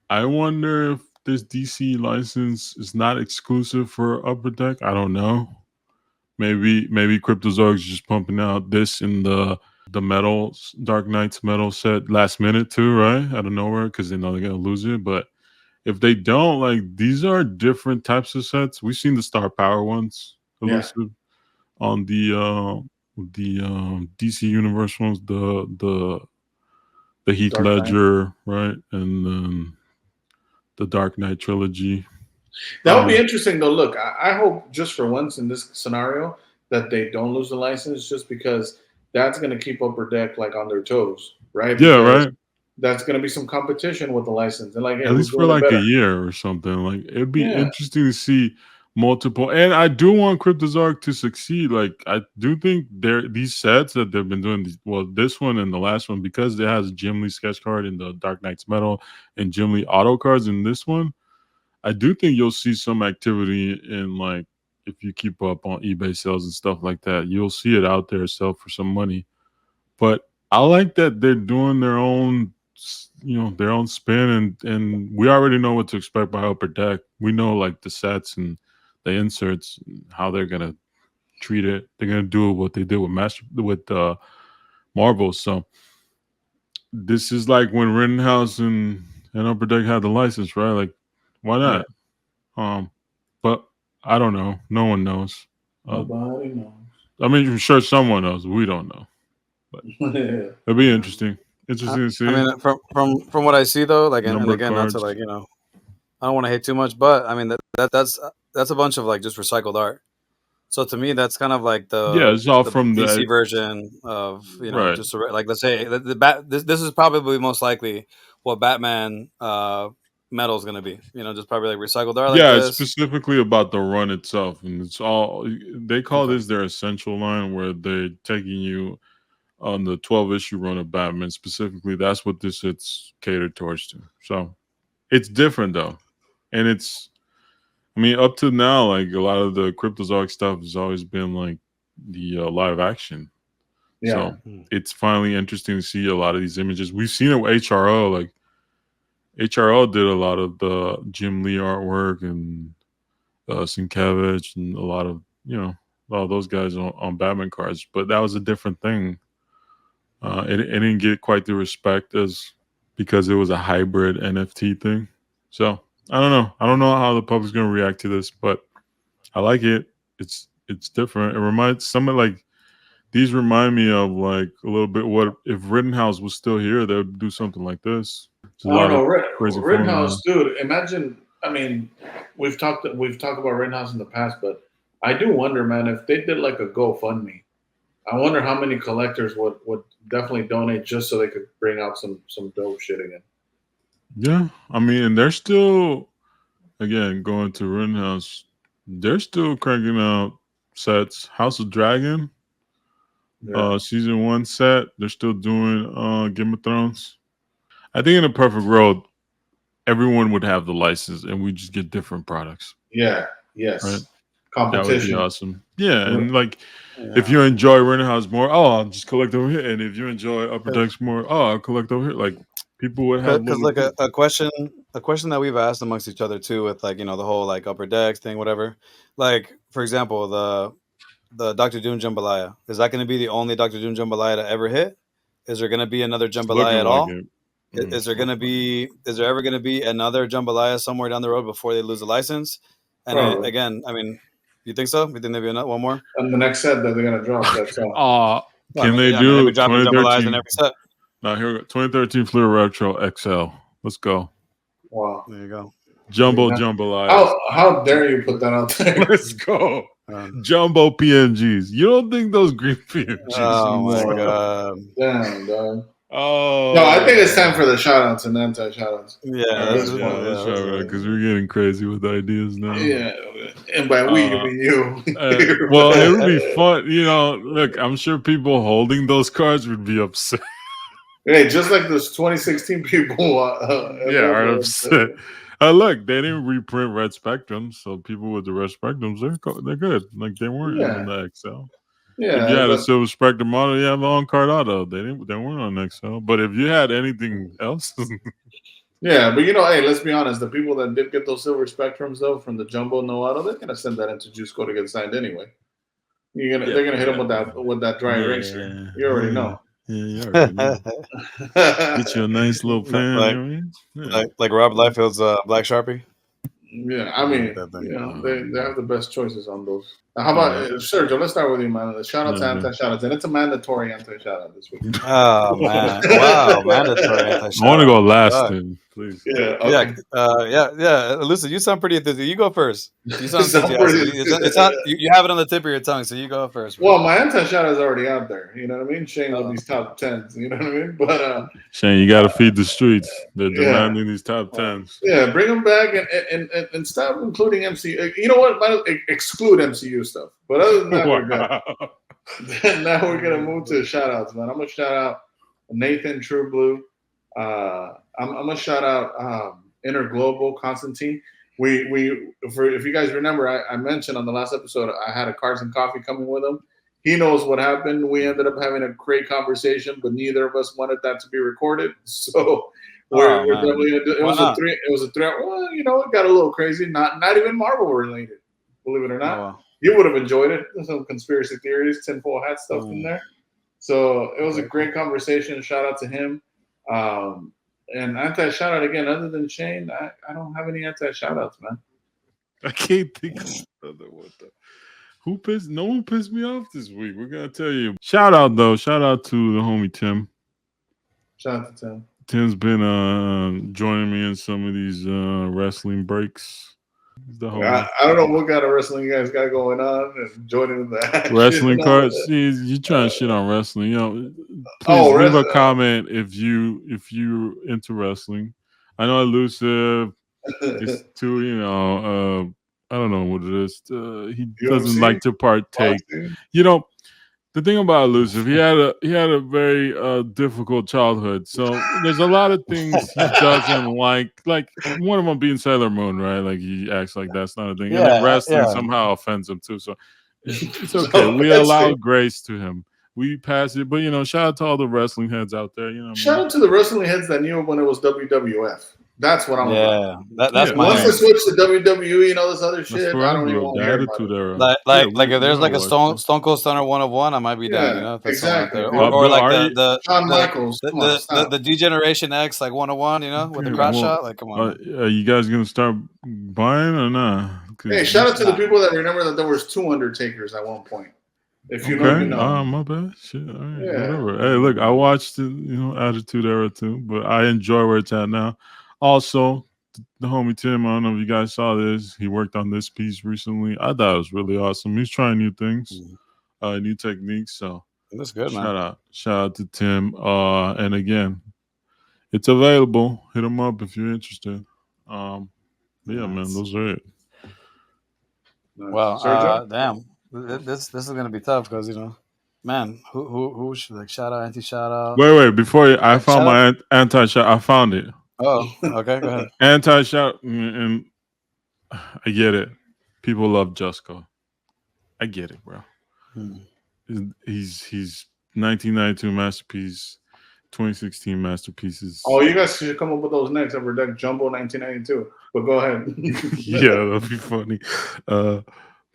I wonder if this DC license is not exclusive for Upper Deck. I don't know. Maybe Cryptozoic is just pumping out this in the metal Dark Knight's metal set last minute too, right? Out of nowhere because they know they're gonna lose it. But if they don't, like, these are different types of sets. We've seen the Star Power ones, elusive, on the DC Universe ones, the Heath Dark Ledger, right, and then the Dark Knight trilogy. That would be interesting, though. Look, I hope just for once in this scenario that they don't lose the license, just because that's going to keep Upper Deck like on their toes, right? Yeah, because right. That's going to be some competition with the license, and like, hey, At least for like a year or something. Like, it'd be interesting to see multiple. And I do want Cryptozoic to succeed. Like, I do think these sets that they've been doing, this one and the last one, because it has Jim Lee sketch card in the Dark Knight's Metal and Jim Lee auto cards in this one. I do think you'll see some activity in, like, if you keep up on eBay sales and stuff like that, you'll see it out there sell for some money. But I like that they're doing their own, their own spin, and we already know what to expect by Upper Deck. We know, like, the sets and the inserts, how they're gonna treat it. They're gonna do what they did with Marvel. So this is like when Rittenhouse and Upper Deck had the license, right? Like, why not? Yeah. But I don't know. No one knows. Nobody knows. I mean, I'm sure someone knows. We don't know. But it'll be interesting. Interesting to see. I mean, from what I see though, like, and again, not to, like, I don't want to hate too much, but I mean that's a bunch of, like, just recycled art. So to me, that's kind of like it's all from DC the version of, right. Just like, let's say this is probably most likely what Batman metal is going to be. Just probably like recycled art. Yeah, like it's this. specifically about the run itself, and it's all they call this their essential line, where they're taking you on the 12-issue run of Batman. Specifically, that's what this it's catered towards to. So it's different though, and it's. I mean, up to now, like, a lot of the Cryptozoic stuff has always been like the live action. Yeah. So it's finally interesting to see a lot of these images. We've seen it with HRO. Like, HRO did a lot of the Jim Lee artwork and Sienkiewicz and a lot of those guys on Batman cards. But that was a different thing. It didn't get quite the respect as because it was a hybrid NFT thing. So I don't know. I don't know how the public's going to react to this, but I like it. It's different. It reminds something like these remind me of, like, a little bit what if Rittenhouse was still here, they would do something like this. I don't know, Rittenhouse, dude. Imagine. I mean, we've talked about Rittenhouse in the past, but I do wonder, man, if they did like a GoFundMe. I wonder how many collectors would definitely donate just so they could bring out some dope shit again. Yeah, I mean, and they're still, again, going to Rittenhouse. They're still cranking out sets. House of Dragon, season 1 set. They're still doing Game of Thrones. I think in a perfect world, everyone would have the license, and we just get different products. Yeah. Yes. Right? Competition. That would be awesome. Yeah, and like, if you enjoy Rittenhouse more, I'll just collect over here. And if you enjoy Upper Decks more, I'll collect over here. Like, people would have because like a question that we've asked amongst each other too, with, like, the whole, like, Upper Decks thing, whatever. Like, for example, the Dr. Doom Jambalaya. Is that going to be the only Dr. Doom Jambalaya to ever hit? Is there going to be another Jambalaya at all? Is there ever going to be another Jambalaya somewhere down the road before they lose the license? And again, I mean, you think so? You think there'll be one more? And the next set that they're going to drop. That's all. Can they do dropping Jambalayas in every set? Now here we go. 2013 Fleer Retro XL. Let's go. Wow. There you go. Jumbo Jambalaya. How dare you put that out there? Let's go. Jumbo PNGs. You don't think those green PNGs? Oh my god! Damn, dog. Oh no, I think it's time for the shout-outs and anti-shout-outs. Yeah, because we're getting crazy with ideas now. Yeah, and by we, you mean you. Well, it would be fun. You know, look, I'm sure people holding those cards would be upset. Hey, just like those 2016 people. Are upset. Look, they didn't reprint Red Spectrums, so people with the Red Spectrums, they're good. Like they weren't in the XL. Yeah, if you had a Silver Spectrum model, you have an on-card auto. They weren't on XL. But if you had anything else, yeah. But hey, let's be honest. The people that did get those Silver Spectrums though from the Jumbo No Auto, they're gonna send that into Juice Co to get signed anyway. They're gonna hit them with that dry eraser. You already know. Yeah, you already know. Get you a nice little pen. Like Rob Liefeld's Black Sharpie. Yeah, I mean, they have the best choices on those. How about Sergio? Let's start with you, man. The shout out to anti-shout-outs, and it's a mandatory anti-shout-out this week. Oh man! Wow, mandatory anti-shout-out. I want to go last, then, please. Yeah, okay. Elusive, you sound pretty enthusiastic. You go first. You sound enthusiastic. You have it on the tip of your tongue, so you go first. Well, my anti-shout-out is already out there. You know what I mean? Shane with these top 10s. You know what I mean? But Shane, you got to feed the streets. They're demanding these top 10s. Yeah, bring them back and stop including MCU. You know what? Exclude MCU stuff. But other than that, we're good. Now we're gonna move to shout-outs, man. I'm gonna shout out Nathan True Blue. I'm gonna shout out Inner Global Constantine. If you guys remember, I mentioned on the last episode I had a Cards and Coffee coming with him. He knows what happened. We ended up having a great conversation, but neither of us wanted that to be recorded. So we're definitely it was a 3. It was a 3. Well, it got a little crazy. Not even Marvel related, believe it or not. Wow. You would have enjoyed it. There's some conspiracy theories, tinfoil hat stuff in there. So it was a great conversation. Shout out to him. And anti-shout out again, other than Shane, I don't have any anti-shout outs, man. I can't think of another one. No one pissed me off this week. We're gonna tell you. Shout out to the homie Tim. Shout out to Tim. Tim's been joining me in some of these wrestling breaks. I don't know what kind of wrestling you guys got going on and joining the wrestling cards. See, you trying to shit on wrestling, please leave a comment if you're into wrestling. I know Elusive is too, I don't know what it is. He doesn't like to partake. The thing about Elusive, he had a very difficult childhood. So there's a lot of things he doesn't like. Like one of them being Sailor Moon, right? Like he acts like that's not a thing. And then wrestling somehow offends him too. So it's okay. We allow grace to him. We pass it, but shout out to all the wrestling heads out there. Shout out to the wrestling heads that knew when it was WWF. That's what I'm about. That's my once they switch to WWE and all this other shit, I don't even want to hear about it. Like if there's like a Stone Cold Stunner 101, I might be down. Exactly. Or like the Shawn Michaels, the Degeneration X like 101, with the crotch shot. Like, come on. Are you guys gonna start buying or not? Hey, shout out to the people that remember that there was 2 Undertakers at one point. If you know. My bad. Shit. All right, whatever. Hey, look, I watched the Attitude Era too, but I enjoy where it's at now. Also, the homie Tim, I don't know if you guys saw this. He worked on this piece recently. I thought it was really awesome. He's trying new things, new techniques. So that's good, man. Shout out to Tim. And again, it's available. Hit him up if you're interested. Man, those are it. Well, damn, this is gonna be tough because man, who should shout out, anti-shout out? Wait, before I found my anti-shout, I found it. Oh, okay, go ahead. Anti-shout, and I get it. People love Jusco. I get it, bro. He's 1992 masterpiece, 2016 masterpieces. Oh, you guys should come up with those next Upper Deck Jumbo 1992. But go ahead. Yeah, that'll be funny.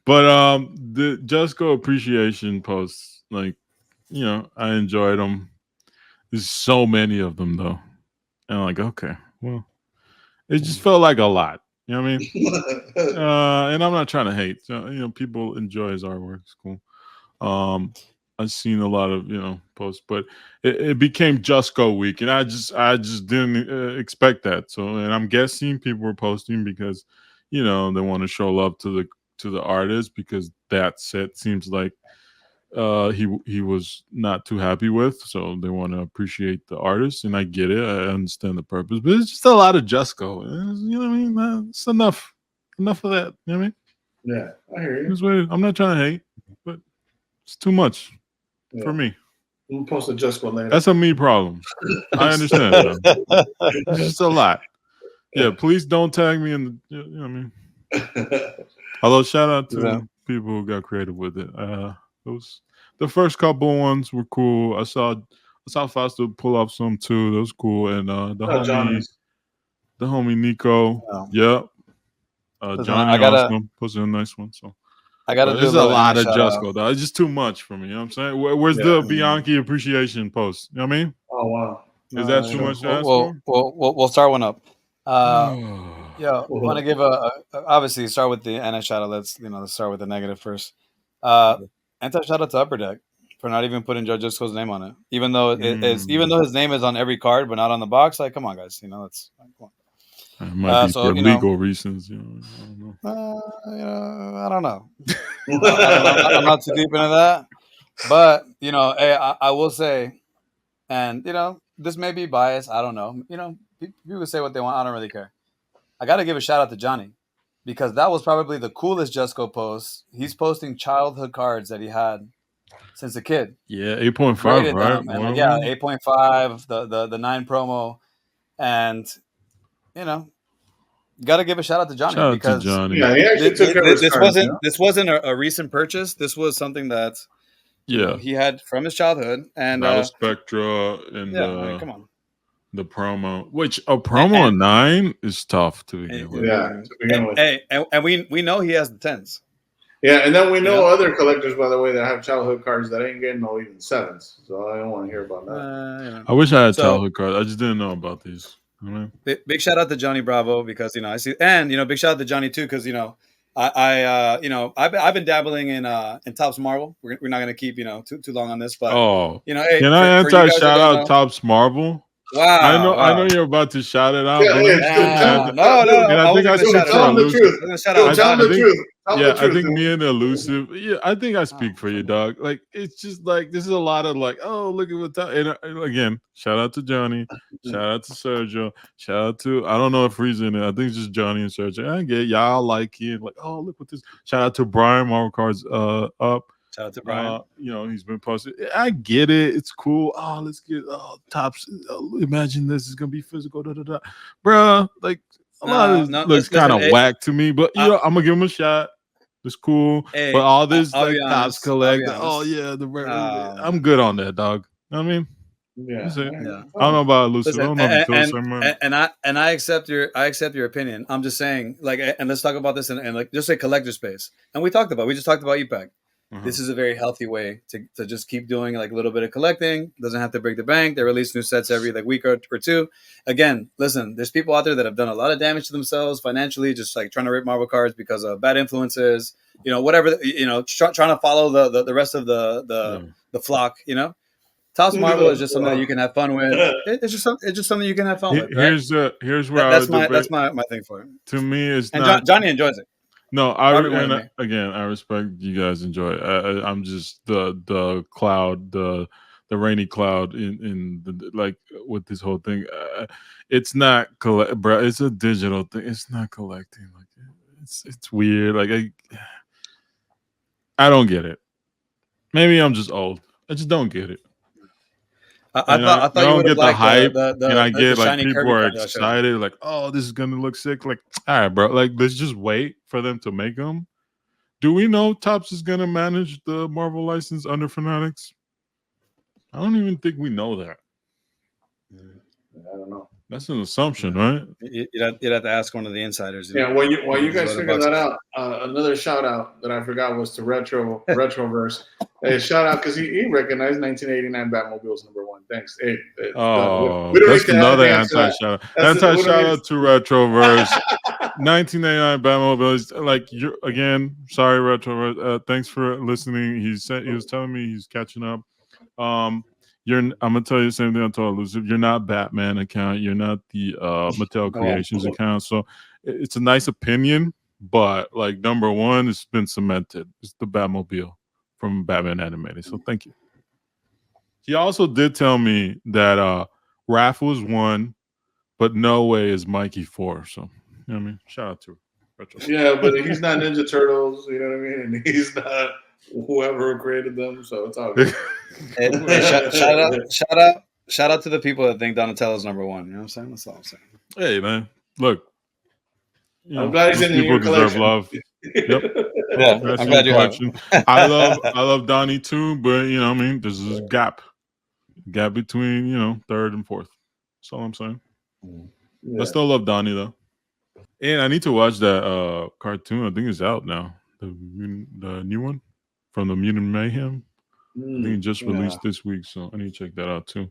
But the Just Go appreciation posts, like, you know, I enjoyed them. There's so many of them though, and I'm like, okay, well, it just felt like a lot. You know what I mean? And I'm not trying to hate. So, you know, people enjoy his artwork. It's cool. I've seen a lot of, you know, posts, but it became Just Go week, and I just didn't expect that. So, and I'm guessing people were posting because, you know, they want to show love to the artist, because that set seems like he was not too happy with, so they want to appreciate the artist, and I get it. I understand the purpose, but it's just a lot of Just Go. You know what I mean? It's enough of that. You know what I mean? Yeah, I hear you. I'm not trying to hate, but it's too much for me. We'll post a Just Go later. That's a me problem. I understand. It's just a lot. Yeah, please don't tag me in the. You know what I mean? Although shout out to people who got creative with it. Those the first couple ones were cool. I saw Foster pull off some too. That was cool. And the homie Nico. Yeah. Johnny also posted a nice one. So I gotta do there's a lot of Just Go though. It's just too much for me. You know what I'm saying? Where's the Bianchi appreciation post? You know what I mean? Oh wow. Is that too much to ask for? We'll start one up. Yeah, I want to give obviously start with the NS shout out. Let's start with the negative first. Anti shout out to Upper Deck for not even putting Joe Just-Go's name on it, even though even though his name is on every card but not on the box. Like, come on, guys, it's come on. It might be for legal reasons, I don't know. I'm not too deep into that, but I will say, and this may be biased. I don't know. People say what they want. I don't really care. I got to give a shout out to Johnny, because that was probably the coolest Just Go post. He's posting childhood cards that he had since a kid. Yeah, 8.5, right? And 8.5, the 9 promo, and got to give a shout out to Johnny, because he actually took care of his cards, this wasn't a recent purchase. This was something that he had from his childhood, and Battle Spectra and come on. The promo, which a promo 9 is tough to begin with. Yeah, to begin with. And we know he has the 10s. Yeah, and then we know other collectors, by the way, that have childhood cards that ain't getting no even 7s. So I don't want to hear about that. I wish I had childhood cards. I just didn't know about these. Big shout out to Johnny Bravo, because I see, and big shout out to Johnny too, because I've been dabbling in Topps Marvel. We're not gonna keep too long on this, but can I anti-shout out Topps Marvel? Wow! I know you're about to shout it out. No. And I think I speak for Elusive. Tell them the truth. I think me and Elusive. Yeah, I think I speak for you, dog. Like, it's just like this is a lot of like, oh, look at what that. And again, shout out to Johnny, shout out to Sergio, shout out to I don't know if Free's in it. I think it's just Johnny and Sergio. I get y'all like it. Like, oh, look what this. Shout out to Brian Marvel Cards up. Shout out to Brian. He's been posted. I get it. It's cool. Oh, let's get Topps. Imagine this is gonna be physical. Bruh, like a lot of this looks kind of whack to me. But I'm gonna give him a shot. It's cool. But all this like Topps collect. Oh yeah, I'm good on that, dog. You know what I mean? Yeah. I don't know about Elusive. I don't know and I accept your opinion. I'm just saying, like, and let's talk about this in like just a collector space. And we just talked about ePack. This is a very healthy way to just keep doing like a little bit of collecting. Doesn't have to break the bank. They release new sets every like week or two. Again, listen, there's people out there that have done a lot of damage to themselves financially, just like trying to rip Marvel cards because of bad influences, whatever, trying to follow the rest of the flock, Topps Marvel is just something that you can have fun with. It's just something you can have fun with. Right? Here's where that's my thing for it. To me, it's and not. Johnny enjoys it. No, I respect you guys enjoy it. I'm just the cloud, the rainy cloud in the, like with this whole thing. It's not bro. It's a digital thing. It's not collecting. Like it's weird. Like I don't get it. Maybe I'm just old. I just don't get it. I thought you don't get the hype, and I get like people are excited, like, oh, this is gonna look sick. Like, all right, bro, like let's just wait for them to make them. Do we know Topps is gonna manage the Marvel license under Fanatics? I don't even think we know that. I don't know. That's an assumption, right? You'd have to ask one of the insiders. Yeah, while you guys figure that out, another shout out that I forgot was to Retroverse. Hey, shout out because he recognized 1989 Batmobile's number one. Thanks. Hey, that's another anti shout out. Anti shout out to Retroverse. 1989 Batmobile. Like again, sorry, Retroverse. Thanks for listening. He was telling me he's catching up. I'm gonna tell you the same thing I told Elusive. You're not Batman account. You're not the Mattel Creations account. So it's a nice opinion, but like number one, it's been cemented. It's the Batmobile from Batman Animated. So thank you. He also did tell me that Raph was 1, but No Way is Mikey 4. So you know what I mean, shout out to Retro. Yeah, but he's not Ninja Turtles. You know what I mean, and he's not whoever created them. So it's all good. Shout out to the people that think Donatello's number one. You know what I'm saying? That's all I'm saying. Hey man, look. I'm glad he's in your collection. Love. Yep. Yeah, I'm glad you have it. I love Donnie too, but you know what I mean, there's a gap between third and fourth. That's all I'm saying. Yeah. I still love Donnie though. And I need to watch that cartoon. I think it's out now. The new one from the Mutant Mayhem. I think it just released this week, so I need to check that out too.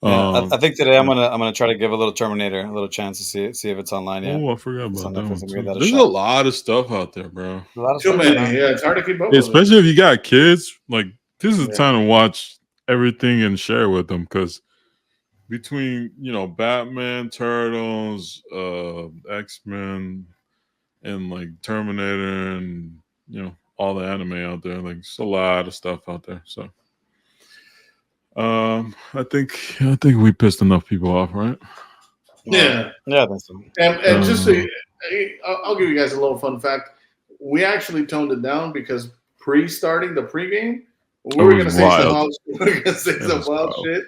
Yeah, I think today I'm gonna try to give a little Terminator a little chance to see if it's online yet. Oh, I forgot about that. There's a lot of stuff out there, bro. Too many. Yeah, it's hard to keep up. Especially if you got kids. Like this is the time to watch everything and share with them because between Batman, Turtles, X-Men, and like Terminator, and all the anime out there, like it's a lot of stuff out there. So I think we pissed enough people off, right? Yeah, that's and just I'll give you guys a little fun fact. We actually toned it down because pre-starting the pregame, we were going to say some wild shit.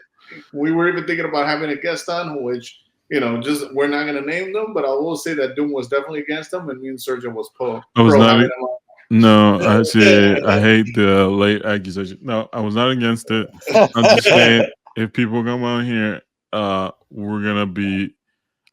We were even thinking about having a guest on, which we're not going to name them, but I will say that Doom was definitely against them, and me and Sergio was pro. No, actually, I hate the late accusation. No, I was not against it. I'm just saying, if people come on here, we're gonna be.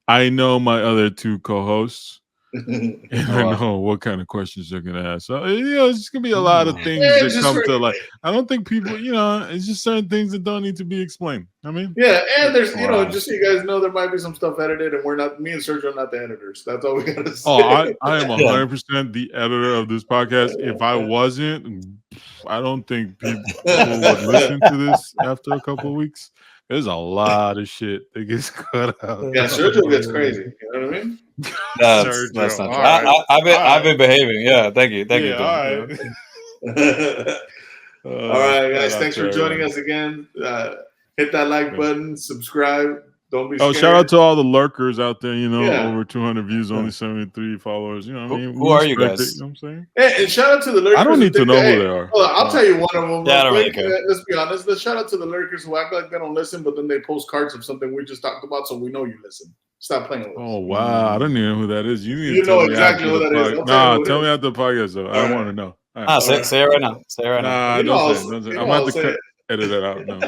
I know my other two co-hosts, and I know what kind of questions they're gonna ask. So it's just gonna be a lot of things that come to like. I don't think people, it's just certain things that don't need to be explained. I mean, and there's, just so you guys know, there might be some stuff edited, and me and Sergio are not the editors. That's all we gotta say. I am 100% the editor of this podcast. If I wasn't, I don't think people would listen to this after a couple of weeks. There's a lot of shit that gets cut out. Yeah, Sergio gets crazy. You know what I mean? That's not true. Right. I've been behaving. Yeah, thank you. All right. All right, guys. Thanks for joining us again. Hit that like button. Subscribe. Don't be scared. Shout out to all the lurkers out there. Over 200 views, only 73 followers. Who are you guys? You know what I'm saying? And shout out to the lurkers. I don't need to know who they are. I'll tell you one of them. Yeah, I don't really care. Let's be honest. Let's shout out to the lurkers who act like they don't listen, but then they post cards of something we just talked about, so we know you listen. Stop playing with us. Oh wow, I don't even know who that is. You know exactly who that is. Tell me after the podcast though. I want to know. Say it right now. Say it right now. Don't say it. I'm about to edit it out. No.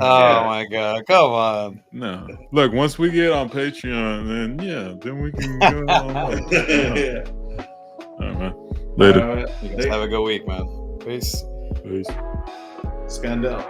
Oh my god, come on. No. Look, once we get on Patreon, then we can go on. All right, man. Later. All right. You guys have a good week, man. Peace. Scandal.